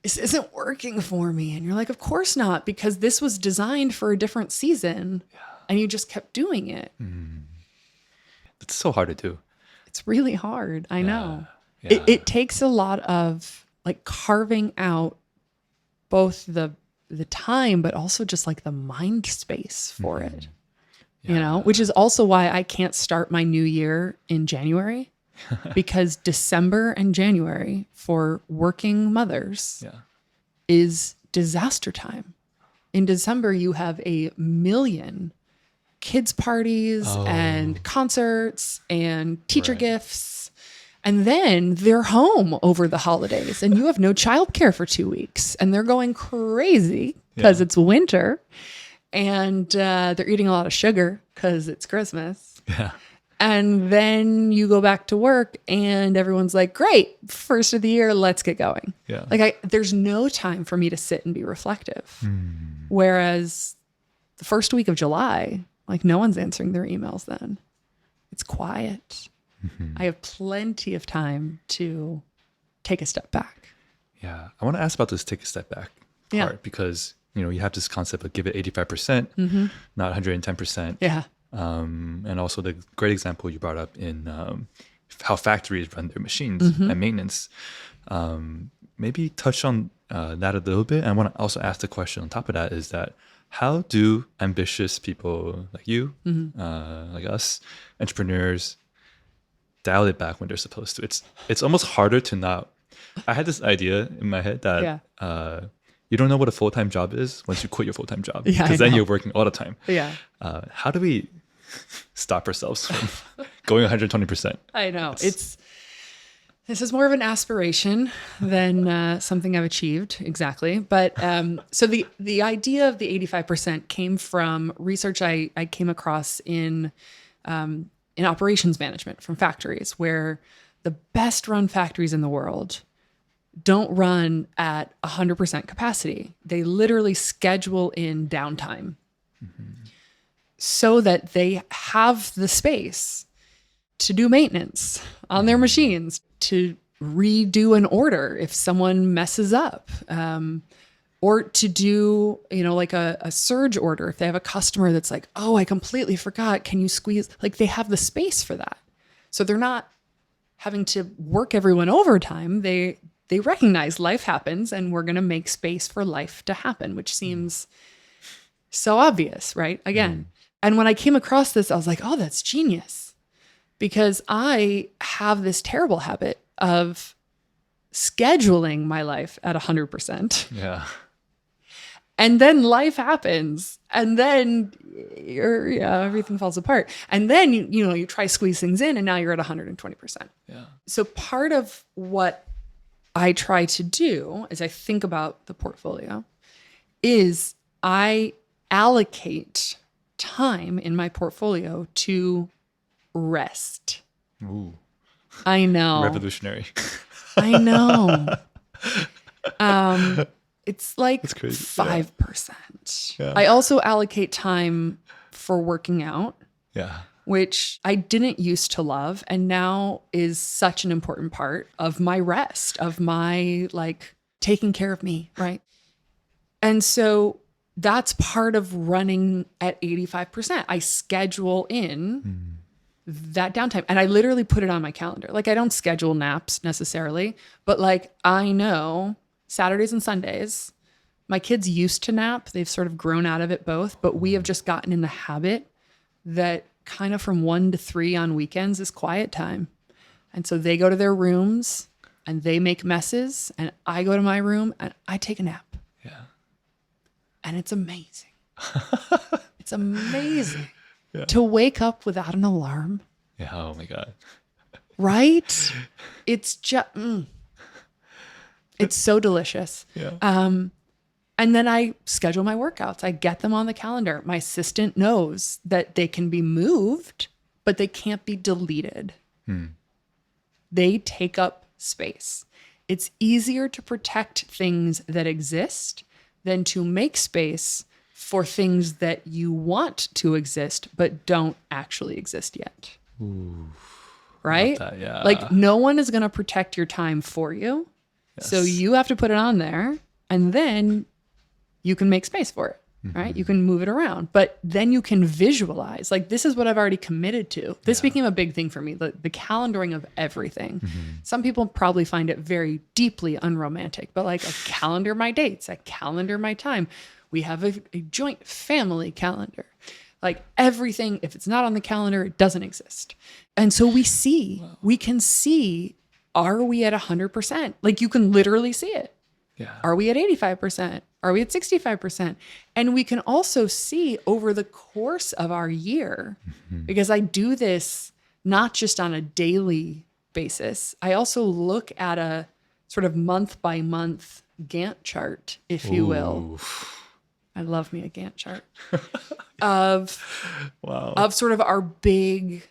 this isn't working for me. And you're like, of course not, because this was designed for a different season and you just kept doing it. It's so hard to do. It's really hard. I know. Yeah. It takes a lot of like carving out both the time, but also just like the mind space for it, which is also why I can't start my new year in January because December and January for working mothers is disaster time. In December, you have a million kids parties and concerts and teacher gifts. And then they're home over the holidays and you have no childcare for 2 weeks and they're going crazy because it's winter and they're eating a lot of sugar because it's Christmas. Yeah. And then you go back to work and everyone's like, great, first of the year, let's get going. Yeah. Like there's no time for me to sit and be reflective. Whereas the first week of July, like no one's answering their emails then. It's quiet. I have plenty of time to take a step back. Yeah. I want to ask about this take a step back part because, you have this concept of give it 85%, not 110%. Yeah. And also the great example you brought up in how factories run their machines and maintenance. Maybe touch on that a little bit. And I want to also ask the question on top of that is that how do ambitious people like you, like us, entrepreneurs, dial it back when they're supposed to? It's almost harder to not. I had this idea in my head that you don't know what a full-time job is once you quit your full-time job because then you're working all the time. Yeah. How do we stop ourselves from going 120%? I know. This is more of an aspiration than something I've achieved exactly. But so the idea of the 85% came from research I came across in operations management from factories, where the best run factories in the world don't run at 100% capacity. They literally schedule in downtime so that they have the space to do maintenance on their machines, to redo an order if someone messes up, or to do, like a surge order. If they have a customer that's like, oh, I completely forgot. Can you squeeze? Like they have the space for that. So they're not having to work everyone overtime. They recognize life happens and we're going to make space for life to happen, which seems so obvious, right? Again. And when I came across this, I was like, oh, that's genius. Because I have this terrible habit of scheduling my life at 100%. Yeah. And then life happens, and then everything falls apart. And then you try to squeeze things in, and now you're at 120%. Yeah. So part of what I try to do as I think about the portfolio is I allocate time in my portfolio to rest. Ooh. I know. Revolutionary. I know. It's like That's crazy. 5%. Yeah. I also allocate time for working out, Yeah. which I didn't used to love and now is such an important part of my rest, of my like taking care of me, right? And so that's part of running at 85%. I schedule in that downtime, and I literally put it on my calendar. Like, I don't schedule naps necessarily, but like I know Saturdays and Sundays, my kids used to nap. They've sort of grown out of it both, but we have just gotten in the habit that kind of from 1 to 3 on weekends is quiet time. And so they go to their rooms and they make messes, and I go to my room and I take a nap. Yeah. And it's amazing. It's amazing to wake up without an alarm, Yeah. Oh my God. right? It's just, it's so delicious. Yeah. And then I schedule my workouts. I get them on the calendar. My assistant knows that they can be moved, but they can't be deleted. They take up space. It's easier to protect things that exist than to make space for things that you want to exist but don't actually exist yet. Right? that, yeah. Like, no one is going to protect your time for you. So you have to put it on there, and then you can make space for it, right? You can move it around, but then you can visualize, like, this is what I've already committed to. This became a big thing for me, the calendaring of everything. Some people probably find it very deeply unromantic, but like, I calendar my dates, I calendar my time. We have a joint family calendar. Like, everything, if it's not on the calendar, it doesn't exist. And so we can see, are we at 100%? Like, you can literally see it. Yeah. Are we at 85%? Are we at 65%? And we can also see over the course of our year, because I do this not just on a daily basis. I also look at a sort of month by month Gantt chart, if you will. I love me a Gantt chart of sort of our big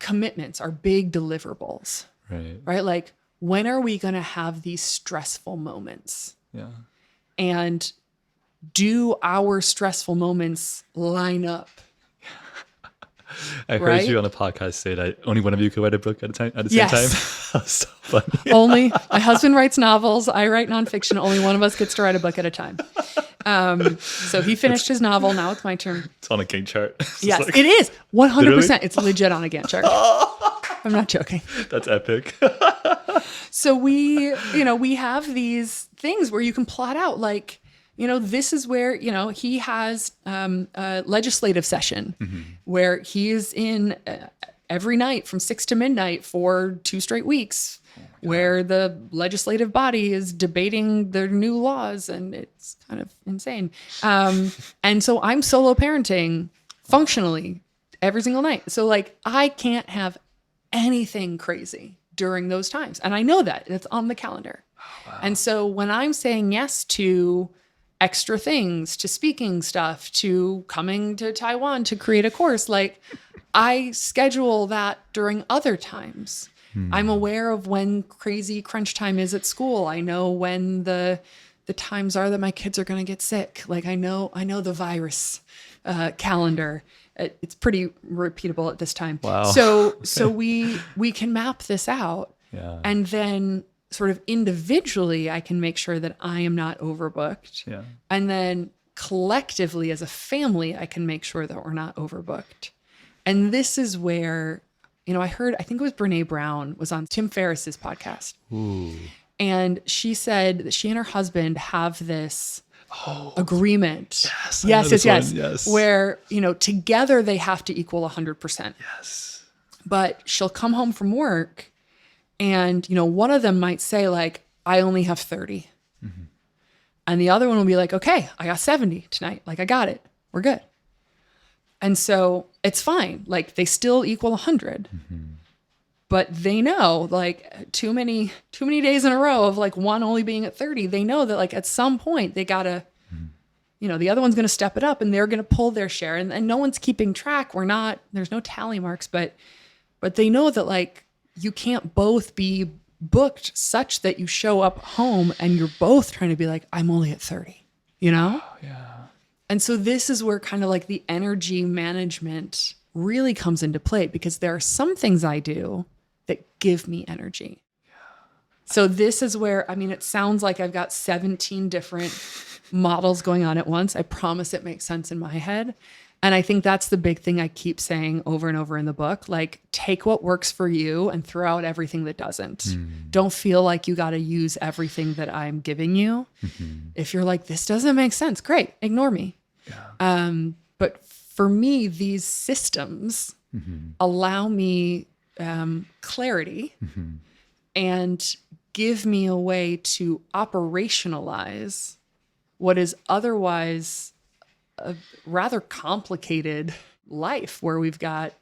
commitments, our big deliverables, right? Like, when are we going to have these stressful moments? Yeah. And do our stressful moments line up? I heard Right? you on a podcast say that only one of you could write a book at the same time. That's so funny. Only my husband writes novels. I write nonfiction. Only one of us gets to write a book at a time. So he finished his novel. Now it's my turn. It's on a Gantt chart. It's Yes, like- it is 100%. Literally? It's legit on a Gantt chart. I'm not joking. That's epic. So we have these things where you can plot out, like, this is where, he has a legislative session where he is in every night from 6 to midnight for 2 straight weeks, where the legislative body is debating their new laws, and it's kind of insane. And so I'm solo parenting functionally every single night. So like, I can't have anything crazy during those times. And I know that it's on the calendar. And so when I'm saying yes to extra things, to speaking stuff, to coming to Taiwan to create a course, like, I schedule that during other times. I'm aware of when crazy crunch time is at school. I know when the times are that my kids are going to get sick. Like, I know the virus calendar. It's pretty repeatable at this time. Wow. So we can map this out. Yeah. And then sort of individually, I can make sure that I am not overbooked. Yeah. And then collectively as a family, I can make sure that we're not overbooked. And this is where, I think it was Brene Brown was on Tim Ferriss's podcast. And she said that she and her husband have this agreement. Yes. Where, together they have to equal 100%. Yes. But she'll come home from work And, one of them might say like, I only have 30. And the other one will be like, okay, I got 70 tonight. Like, I got it. We're good. And so it's fine. Like, they still equal 100. But they know, like, too many days in a row of like one only being at 30. They know that like at some point they gotta, the other one's gonna step it up and they're gonna pull their share. And no one's keeping track. There's no tally marks, but they know that like you can't both be booked such that you show up home and you're both trying to be like, I'm only at 30, Yeah. And so this is where kind of like the energy management really comes into play, because there are some things I do that give me energy. So this is where, it sounds like I've got 17 different models going on at once. I promise it makes sense in my head. And I think that's the big thing I keep saying over and over in the book. Like, take what works for you and throw out everything that doesn't. Don't feel like you got to use everything that I'm giving you. If you're like, this doesn't make sense, great, ignore me. But for me, these systems allow me clarity and give me a way to operationalize what is otherwise a rather complicated life, where we've got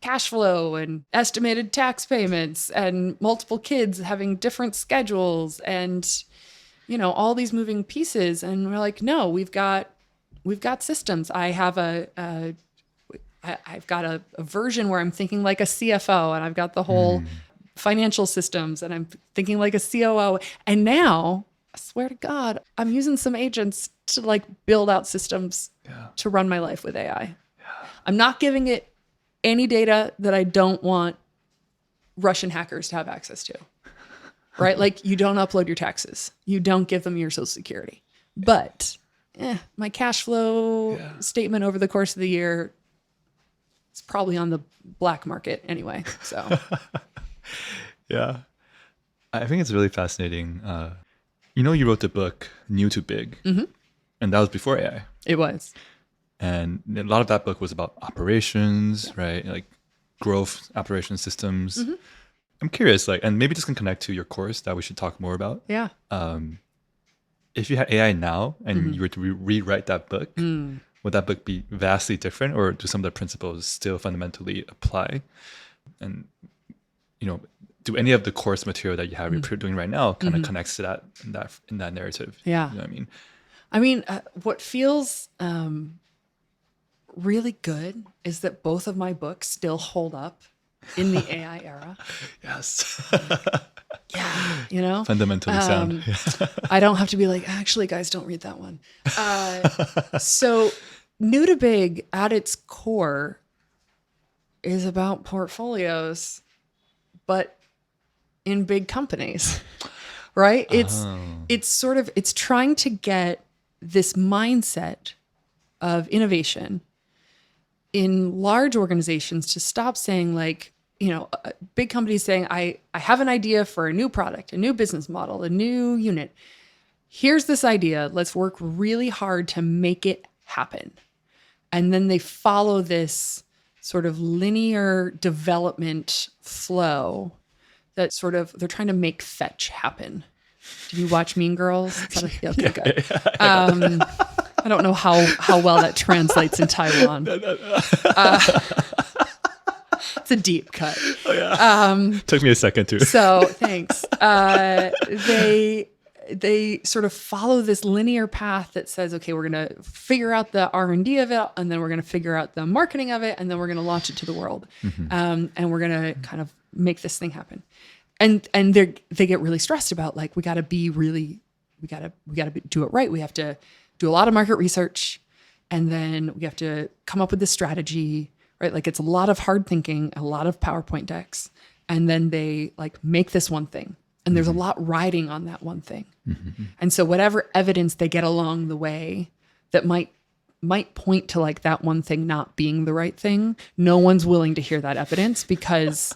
cash flow and estimated tax payments and multiple kids having different schedules and, all these moving pieces. And we're like, no, we've got systems. I've got a version where I'm thinking like a CFO, and I've got the whole financial systems, and I'm thinking like a COO. And now, I swear to God, I'm using some agents to like build out systems to run my life with AI. I'm not giving it any data that I don't want Russian hackers to have access to, right? Like, you don't upload your taxes. You don't give them your social security. But my cash flow statement over the course of the year is probably on the black market anyway. So, Yeah. I think it's really fascinating. You wrote the book New to Big, and that was before AI. it was. And a lot of that book was about operations, right? Like growth operation systems. I'm curious, like, and maybe this can connect to your course that we should talk more about. Yeah. If you had AI now and you were to rewrite that book, would that book be vastly different, or do some of the principles still fundamentally apply? And, do any of the course material that you have you're doing right now kind of connects to that in that narrative? Yeah. You know what I mean? What feels really good is that both of my books still hold up in the AI era. Yes. Yeah, Fundamentally sound. I don't have to be like, actually, guys, don't read that one. So New to Big at its core is about portfolios, but in big companies, right? It's trying to get this mindset of innovation in large organizations to stop saying like, big companies saying, I have an idea for a new product, a new business model, a new unit. Here's this idea. Let's work really hard to make it happen. And then they follow this sort of linear development flow that sort of, they're trying to make fetch happen. Did you watch Mean Girls? Okay, good. I don't know how well that translates in Taiwan. It's a deep cut. Oh, yeah. Took me a second too. So thanks. They sort of follow this linear path that says, okay, we're going to figure out the R&D of it, and then we're going to figure out the marketing of it, and then we're going to launch it to the world. And we're going to kind of make this thing happen. And they get really stressed about like, we got to do it right. We have to do a lot of market research, and then we have to come up with this strategy, right? Like, it's a lot of hard thinking, a lot of PowerPoint decks, and then they like make this one thing. And there's a lot riding on that one thing. And so whatever evidence they get along the way that might point to like that one thing not being the right thing, no one's willing to hear that evidence because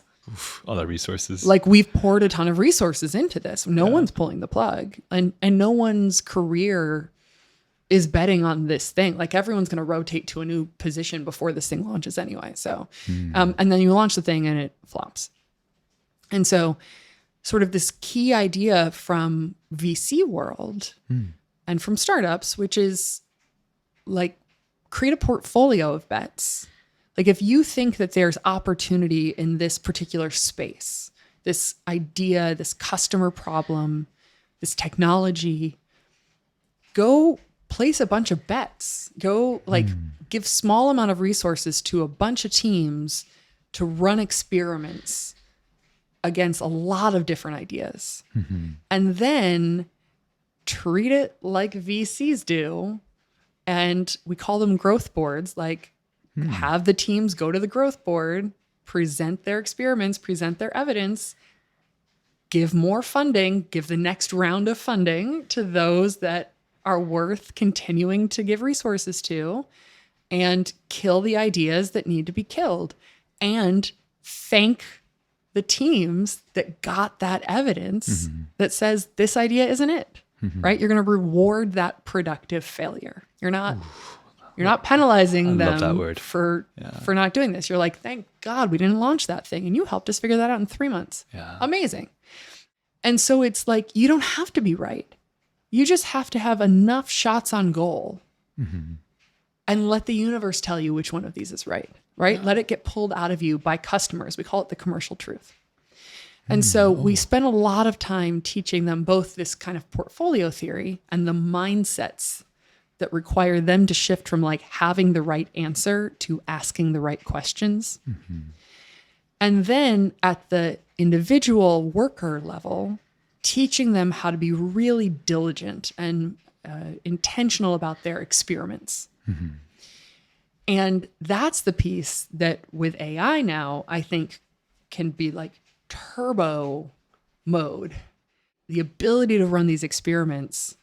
all that resources. Like, we've poured a ton of resources into this. No one's pulling the plug, and no one's career is betting on this thing. Like, everyone's going to rotate to a new position before this thing launches anyway. So, and then you launch the thing and it flops. And so sort of this key idea from VC world and from startups, which is like create a portfolio of bets. Like if you think that there's opportunity in this particular space, this idea, this customer problem, this technology, go place a bunch of bets. Go like give small amount of resources to a bunch of teams to run experiments against a lot of different ideas. And then treat it like VCs do. And we call them growth boards, like have the teams go to the growth board, present their experiments, present their evidence, give more funding, give the next round of funding to those that are worth continuing to give resources to, and kill the ideas that need to be killed. And thank the teams that got that evidence that says this idea isn't it, right? You're going to reward that productive failure. You're not penalizing them for not doing this. You're like, thank God we didn't launch that thing. And you helped us figure that out in 3 months. Yeah. Amazing. And so it's like, you don't have to be right. You just have to have enough shots on goal and let the universe tell you which one of these is right? Let it get pulled out of you by customers. We call it the commercial truth. And so we spend a lot of time teaching them both this kind of portfolio theory and the mindsets that require them to shift from like having the right answer to asking the right questions. And then at the individual worker level, teaching them how to be really diligent and intentional about their experiments. And that's the piece that with AI now, I think can be like turbo mode. The ability to run these experiments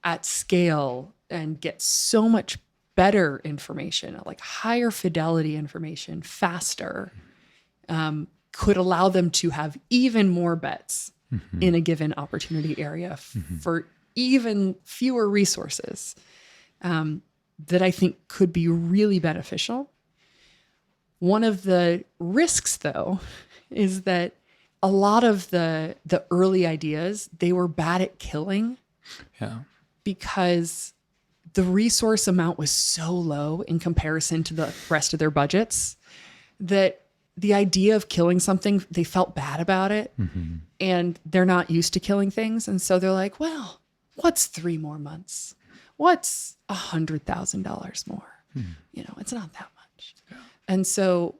at scale and get so much better information, like higher fidelity information, faster, could allow them to have even more bets in a given opportunity area for even fewer resources. That I think could be really beneficial. One of the risks, though, is that a lot of the early ideas, they were bad at killing because the resource amount was so low in comparison to the rest of their budgets that the idea of killing something, they felt bad about it and they're not used to killing things. And so they're like, well, what's 3 more months? What's $100,000 more? You know, it's not that much. And so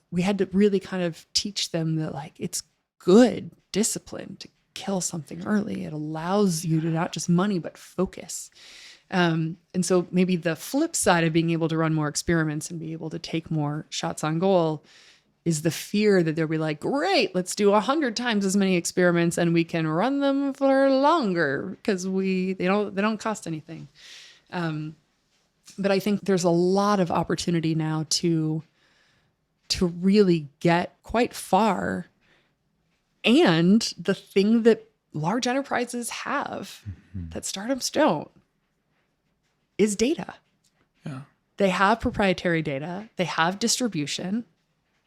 we had to really kind of teach them that like, it's good discipline to kill something early. It allows you to not just money, but focus. And so maybe the flip side of being able to run more experiments and be able to take more shots on goal is the fear that they'll be like, great, let's do 100 times as many experiments and we can run them for longer because they don't cost anything. But I think there's a lot of opportunity now to really get quite far. And the thing that large enterprises have that startups don't is data. Yeah. They have proprietary data. They have distribution.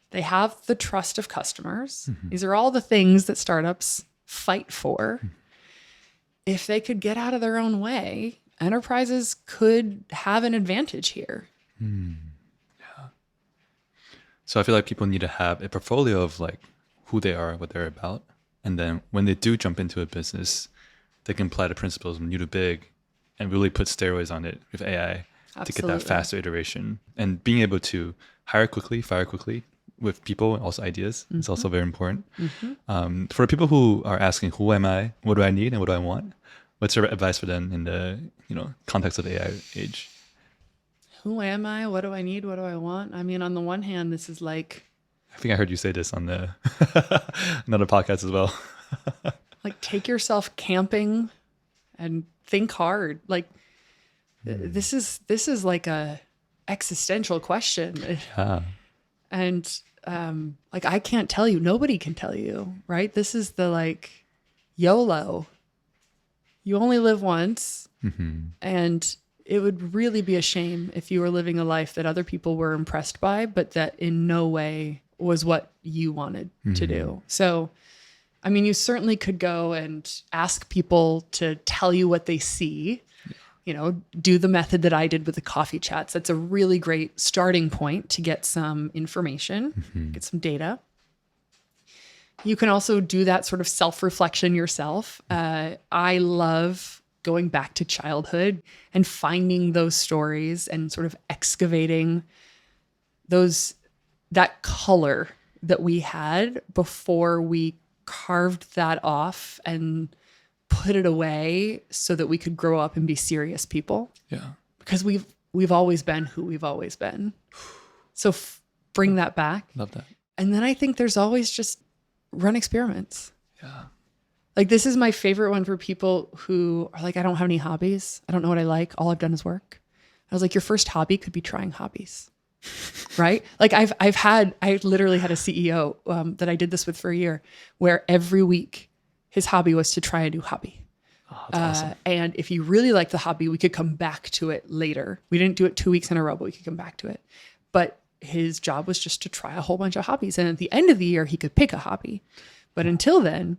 They have the trust of customers. These are all the things that startups fight for. If they could get out of their own way, enterprises could have an advantage here. Yeah. So I feel like people need to have a portfolio of like who they are, what they're about. And then when they do jump into a business, they can apply the principles from new to big and really put steroids on it with AI to get that faster iteration. And being able to hire quickly, fire quickly, with people and also ideas is also very important. For people who are asking, who am I? What do I need? And what do I want? What's your advice for them in the context of the AI age? Who am I? What do I need? What do I want? I mean, on the one hand, this is like... I think I heard you say this on the another podcast as well. Like, take yourself camping and think hard. Like, this is like a existential question. And like, I can't tell you, nobody can tell you, right? This is the like YOLO. You only live once. And it would really be a shame if you were living a life that other people were impressed by, but that in no way was what you wanted to do. So, I mean, you certainly could go and ask people to tell you what they see, you know, do the method that I did with the coffee chats. That's a really great starting point to get some information, get some data. You can also do that sort of self-reflection yourself. I love going back to childhood and finding those stories and sort of excavating that color that we had before we carved that off and put it away so that we could grow up and be serious people. Yeah. Because we've always been who we've always been. So bring that back. Love that. And then I think there's always just run experiments. Yeah. Like, this is my favorite one for people who are like, I don't have any hobbies. I don't know what I like. All I've done is work. I was like, your first hobby could be trying hobbies, right? Like I literally had a CEO that I did this with for a year, where every week his hobby was to try a new hobby. Oh, that's awesome. And if you really liked the hobby, we could come back to it later. We didn't do it 2 weeks in a row, but we could come back to it. But his job was just to try a whole bunch of hobbies. And at the end of the year, he could pick a hobby. But until then,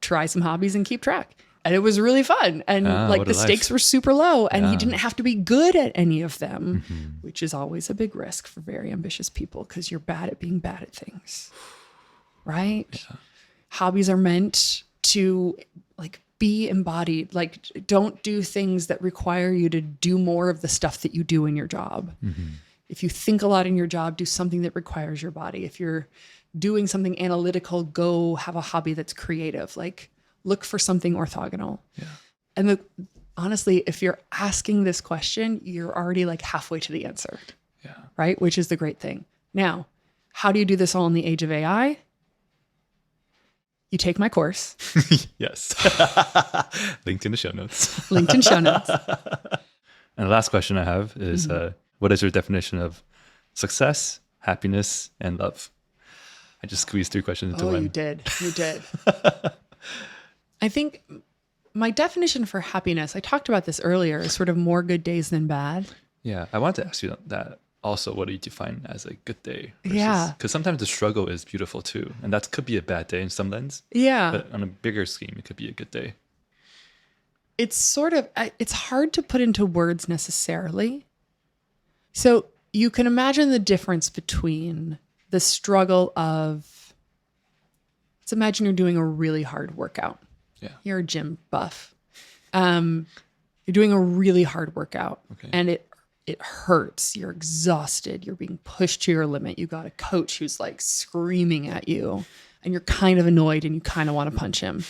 try some hobbies and keep track. And it was really fun. And like the stakes were super low, and he didn't have to be good at any of them, which is always a big risk for very ambitious people, because you're bad at being bad at things, right? Yeah. Hobbies are meant to like be embodied. Like, don't do things that require you to do more of the stuff that you do in your job. If you think a lot in your job, do something that requires your body. If you're doing something analytical, go have a hobby that's creative. Like, look for something orthogonal. Yeah. And honestly, if you're asking this question, you're already like halfway to the answer. Yeah. Right? Which is the great thing. Now, how do you do this all in the age of AI? You take my course. Yes. Linked in the show notes. Linked in show notes. And the last question I have is, what is your definition of success, happiness, and love? I just squeezed 3 questions into one. You did. I think my definition for happiness, I talked about this earlier, is sort of more good days than bad. Yeah. I wanted to ask you that also. What do you define as a good day? Yeah. Because sometimes the struggle is beautiful too. And that could be a bad day in some lens. Yeah. But on a bigger scheme, it could be a good day. It's sort of, it's hard to put into words necessarily. So you can imagine the difference between the struggle of, let's imagine you're doing a really hard workout. Yeah. You're a gym buff. You're doing a really hard workout, and it hurts. You're exhausted. You're being pushed to your limit. You got a coach who's like screaming at you, and you're kind of annoyed and you kind of want to punch him.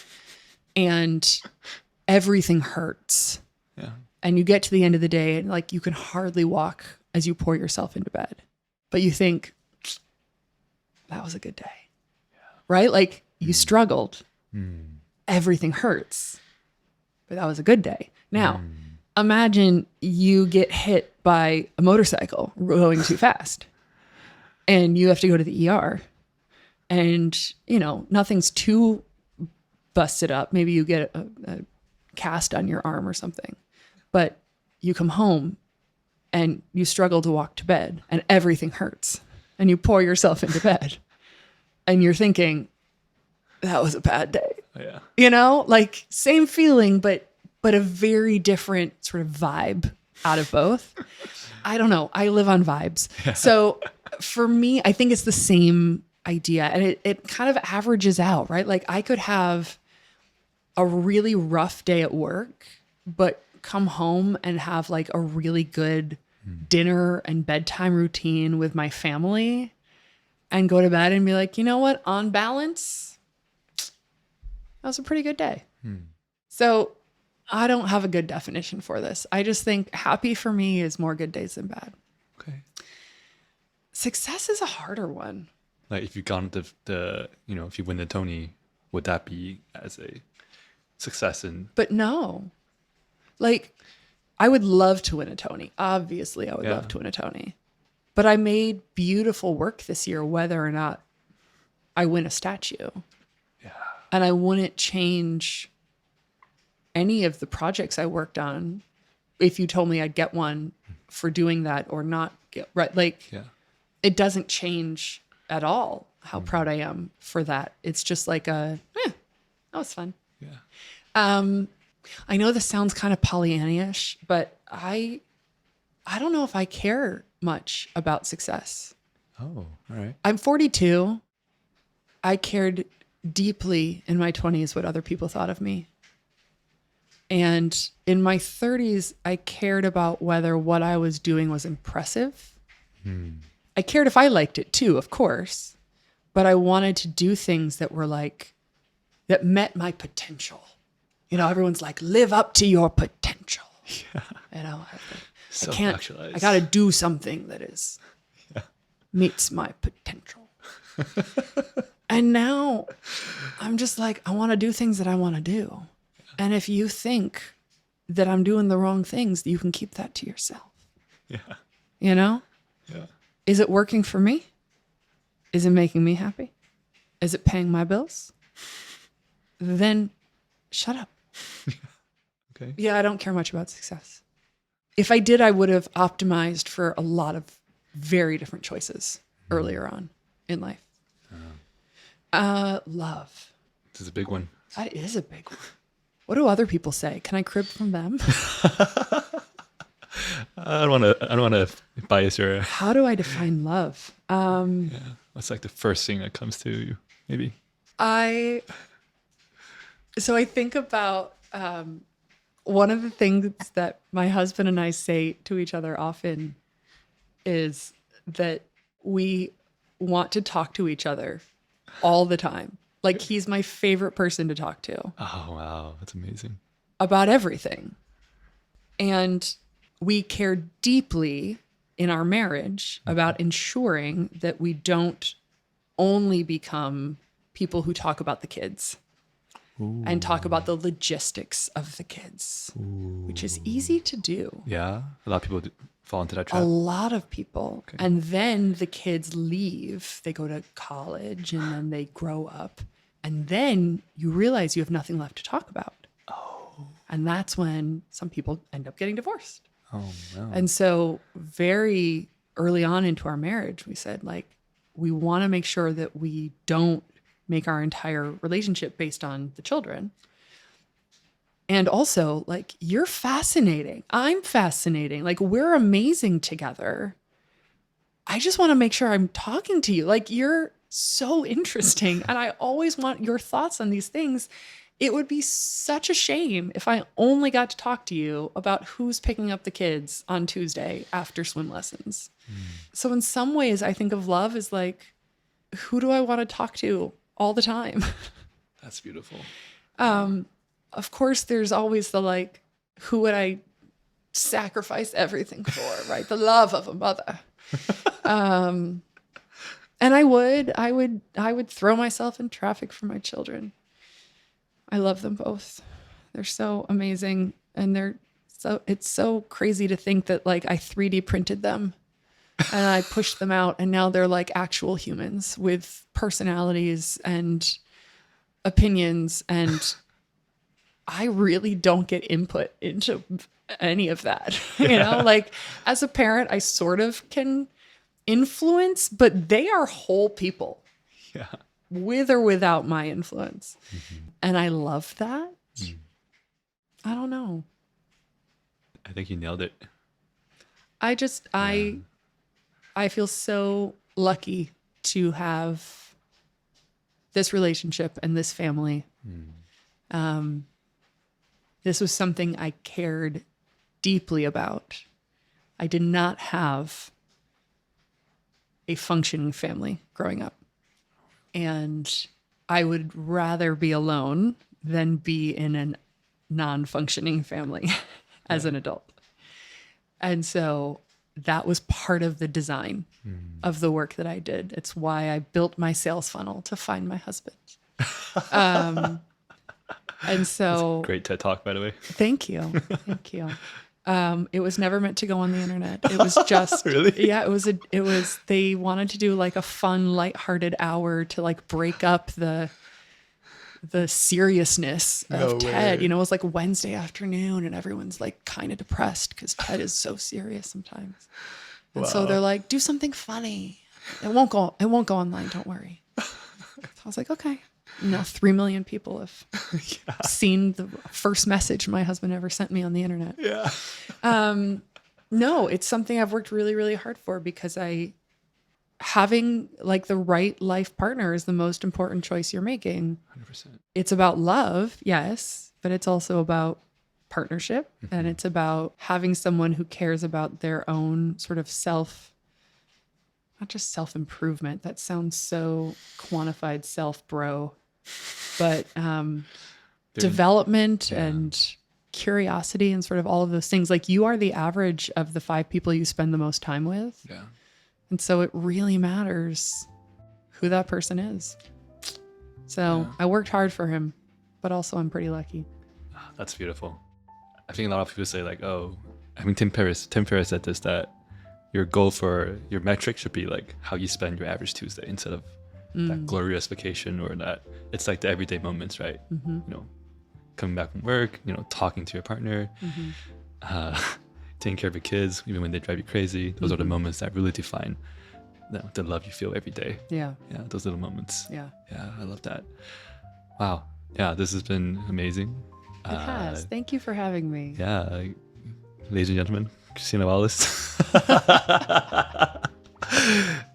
And everything hurts. Yeah. And you get to the end of the day and like you can hardly walk as you pour yourself into bed. But you think, that was a good day. Yeah. Right? Like you struggled. Everything hurts. But that was a good day. Now, imagine you get hit by a motorcycle going too fast. And you have to go to the ER. And, you know, nothing's too busted up. Maybe you get a cast on your arm or something. But you come home and you struggle to walk to bed and everything hurts. And you pour yourself into bed. And you're thinking, that was a bad day. Yeah. You know, like same feeling, but a very different sort of vibe out of both. I don't know. I live on vibes. Yeah. So for me, I think it's the same idea. And it kind of averages out, right? Like I could have a really rough day at work, but come home and have like a really good dinner and bedtime routine with my family and go to bed and be like, you know what? On balance, that was a pretty good day. So I don't have a good definition for this. I just think happy for me is more good days than bad. Okay. Success is a harder one. Like if you got the you know, if you win the Tony, would that be as a success in? But no. Like I would love to win a Tony. Obviously, I would love to win a Tony. But I made beautiful work this year, whether or not I win a statue. Yeah. And I wouldn't change any of the projects I worked on if you told me I'd get one for doing that or not get, right? Like it doesn't change at all how proud I am for that. It's just like that was fun. Yeah. I know this sounds kind of Pollyanna-ish, but I don't know if I care much about success. Oh, all right. I'm 42. I cared deeply in my 20s what other people thought of me. And in my 30s, I cared about whether what I was doing was impressive. I cared if I liked it too, of course, but I wanted to do things that were like, that met my potential. You know, everyone's like, live up to your potential. Yeah. You know, I Self-actualize. I got to do something that is meets my potential. And now I'm just like, I want to do things that I want to do. And if you think that I'm doing the wrong things, you can keep that to yourself. Yeah. You know? Yeah. Is it working for me? Is it making me happy? Is it paying my bills? Then shut up. Okay. Yeah, I don't care much about success. If I did, I would have optimized for a lot of very different choices earlier on in life. Love. This is a big one. That is a big one. What do other people say? Can I crib from them? I don't want to bias your. How do I define love? What's like the first thing that comes to you? Maybe. So I think about one of the things that my husband and I say to each other often is that we want to talk to each other all the time. Like, he's my favorite person to talk to Oh wow, that's amazing. about everything. And we care deeply in our marriage about ensuring that we don't only become people who talk about the kids and talk about the logistics of the kids, which is easy to do. Yeah, a lot of people fall into that A trap. lot of people. And then the kids leave, they go to college and then they grow up. And then you realize you have nothing left to talk about. Oh. And that's when some people end up getting divorced. Oh no. And so very early on into our marriage, we said, like, we want to make sure that we don't make our entire relationship based on the children. And also, like, you're fascinating. I'm fascinating. Like, we're amazing together. I just want to make sure I'm talking to you. Like, you're so interesting. And I always want your thoughts on these things. It would be such a shame if I only got to talk to you about who's picking up the kids on Tuesday after swim lessons. So in some ways, I think of love as like, who do I want to talk to all the time? That's beautiful. Of course, there's always the like, who would I sacrifice everything for, right? The love of a mother. And I would throw myself in traffic for my children. I love them both. They're so amazing. And it's so crazy to think that like I 3D printed them and I pushed them out and now they're like actual humans with personalities and opinions. And I really don't get input into any of that. You know, like as a parent, I sort of can influence, but they are whole people. Yeah. With or without my influence. And I love that. I don't know. I think you nailed it. I feel so lucky to have this relationship and this family. This was something I cared deeply about. I did not have a functioning family growing up. And I would rather be alone than be in a non-functioning family as an adult. And so that was part of the design of the work that I did. It's why I built my sales funnel to find my husband. And so Great TED Talk, by the way. Thank you. Thank you. It was never meant to go on the internet. It was just, Really? Yeah, it was, they wanted to do like a fun, lighthearted hour to like break up the seriousness of TED. You know, it was like Wednesday afternoon and everyone's like kind of depressed because TED is so serious sometimes. And so they're like, do something funny. It won't go online. Don't worry. So I was like, okay. Now 3 million people have seen the first message my husband ever sent me on the internet. Yeah. No, it's something I've worked really, really hard for because having like the right life partner is the most important choice you're making. 100%. It's about love, yes, but it's also about partnership. And it's about having someone who cares about their own sort of not just self-improvement. That sounds so quantified, self-bro, but development and curiosity and sort of all of those things. Like you are the average of the 5 people you spend the most time with. Yeah. And so it really matters who that person is. So I worked hard for him, but also I'm pretty lucky. That's beautiful. I think a lot of people say like, oh, I mean, Tim Ferriss said this, that your goal for your metric should be like how you spend your average Tuesday instead of that glorious vacation or that. It's like the everyday moments, right? You know, coming back from work, you know, talking to your partner, taking care of your kids, even when they drive you crazy. Those are the moments that really define the love you feel every day. Yeah. Yeah, those little moments. Yeah. Yeah, I love that. Wow. Yeah, this has been amazing. It has. Thank you for having me. Yeah, ladies and gentlemen, Christina Wallace. That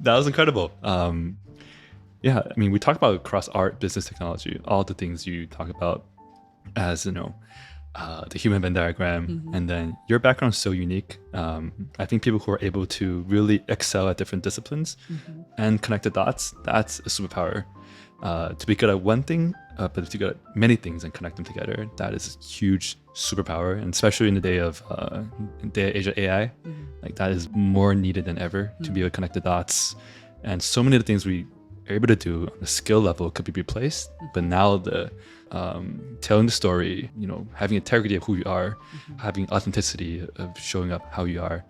was incredible. Yeah, I mean, we talk about across art, business, technology, all the things you talk about as, you know, the Human Venn Diagram. And then your background is so unique. I think people who are able to really excel at different disciplines and connect the dots, that's a superpower. To be good at one thing, but to be good at many things and connect them together, that is a huge superpower. And especially in the day of age of AI, like that is more needed than ever to be able to connect the dots. And so many of the things we are able to do on a skill level could be replaced. But now the telling the story, you know, having integrity of who you are, having authenticity of showing up how you are,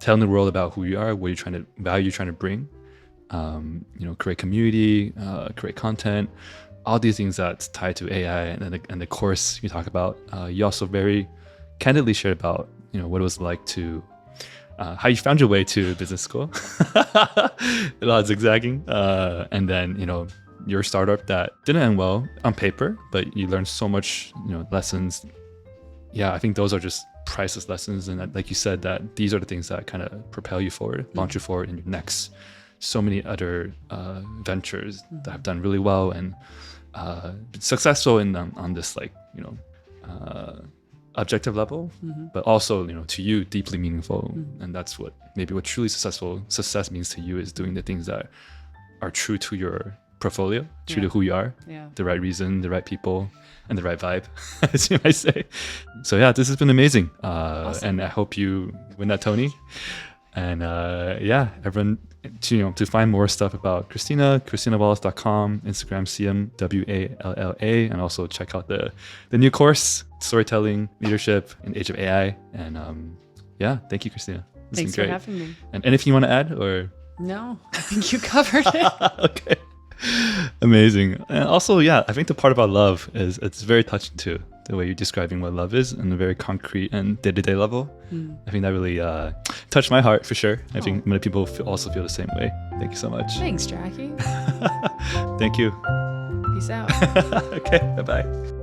telling the world about who you are, what value you're trying to bring, you know, create community, create content, all these things that's tied to AI and the course you talk about. You also very candidly shared about, you know, what it was like to, how you found your way to business school, a lot of zigzagging, and then, you know, your startup that didn't end well on paper, but you learned so much, you know, lessons. Yeah, I think those are just priceless lessons. And like you said, that these are the things that kind of propel you forward, launch you forward in your next so many other ventures that have done really well and been successful in on this, like, you know, objective level, but also, you know, to you deeply meaningful. And that's what truly success means to you, is doing the things that are true to your portfolio, true to who you are, the right reason, the right people, and the right vibe, as you might say. So yeah, this has been amazing. Awesome. And I hope you win that Tony. And yeah, everyone, to find more stuff about Christina, ChristinaWallace.com, Instagram, CMWALLA, and also check out the new course, Storytelling, Leadership in Age of AI. And yeah, thank you, Christina. Thanks for having me. And anything you want to add, or? No, I think you covered it. Okay. Amazing. And also, yeah, I think the part about love is it's very touching too, the way you're describing what love is on a very concrete and day-to-day level. I think that really touched my heart for sure. I think many people also feel the same way. Thank you so much. Thanks, Jackie. Thank you. Peace out. Okay, bye-bye.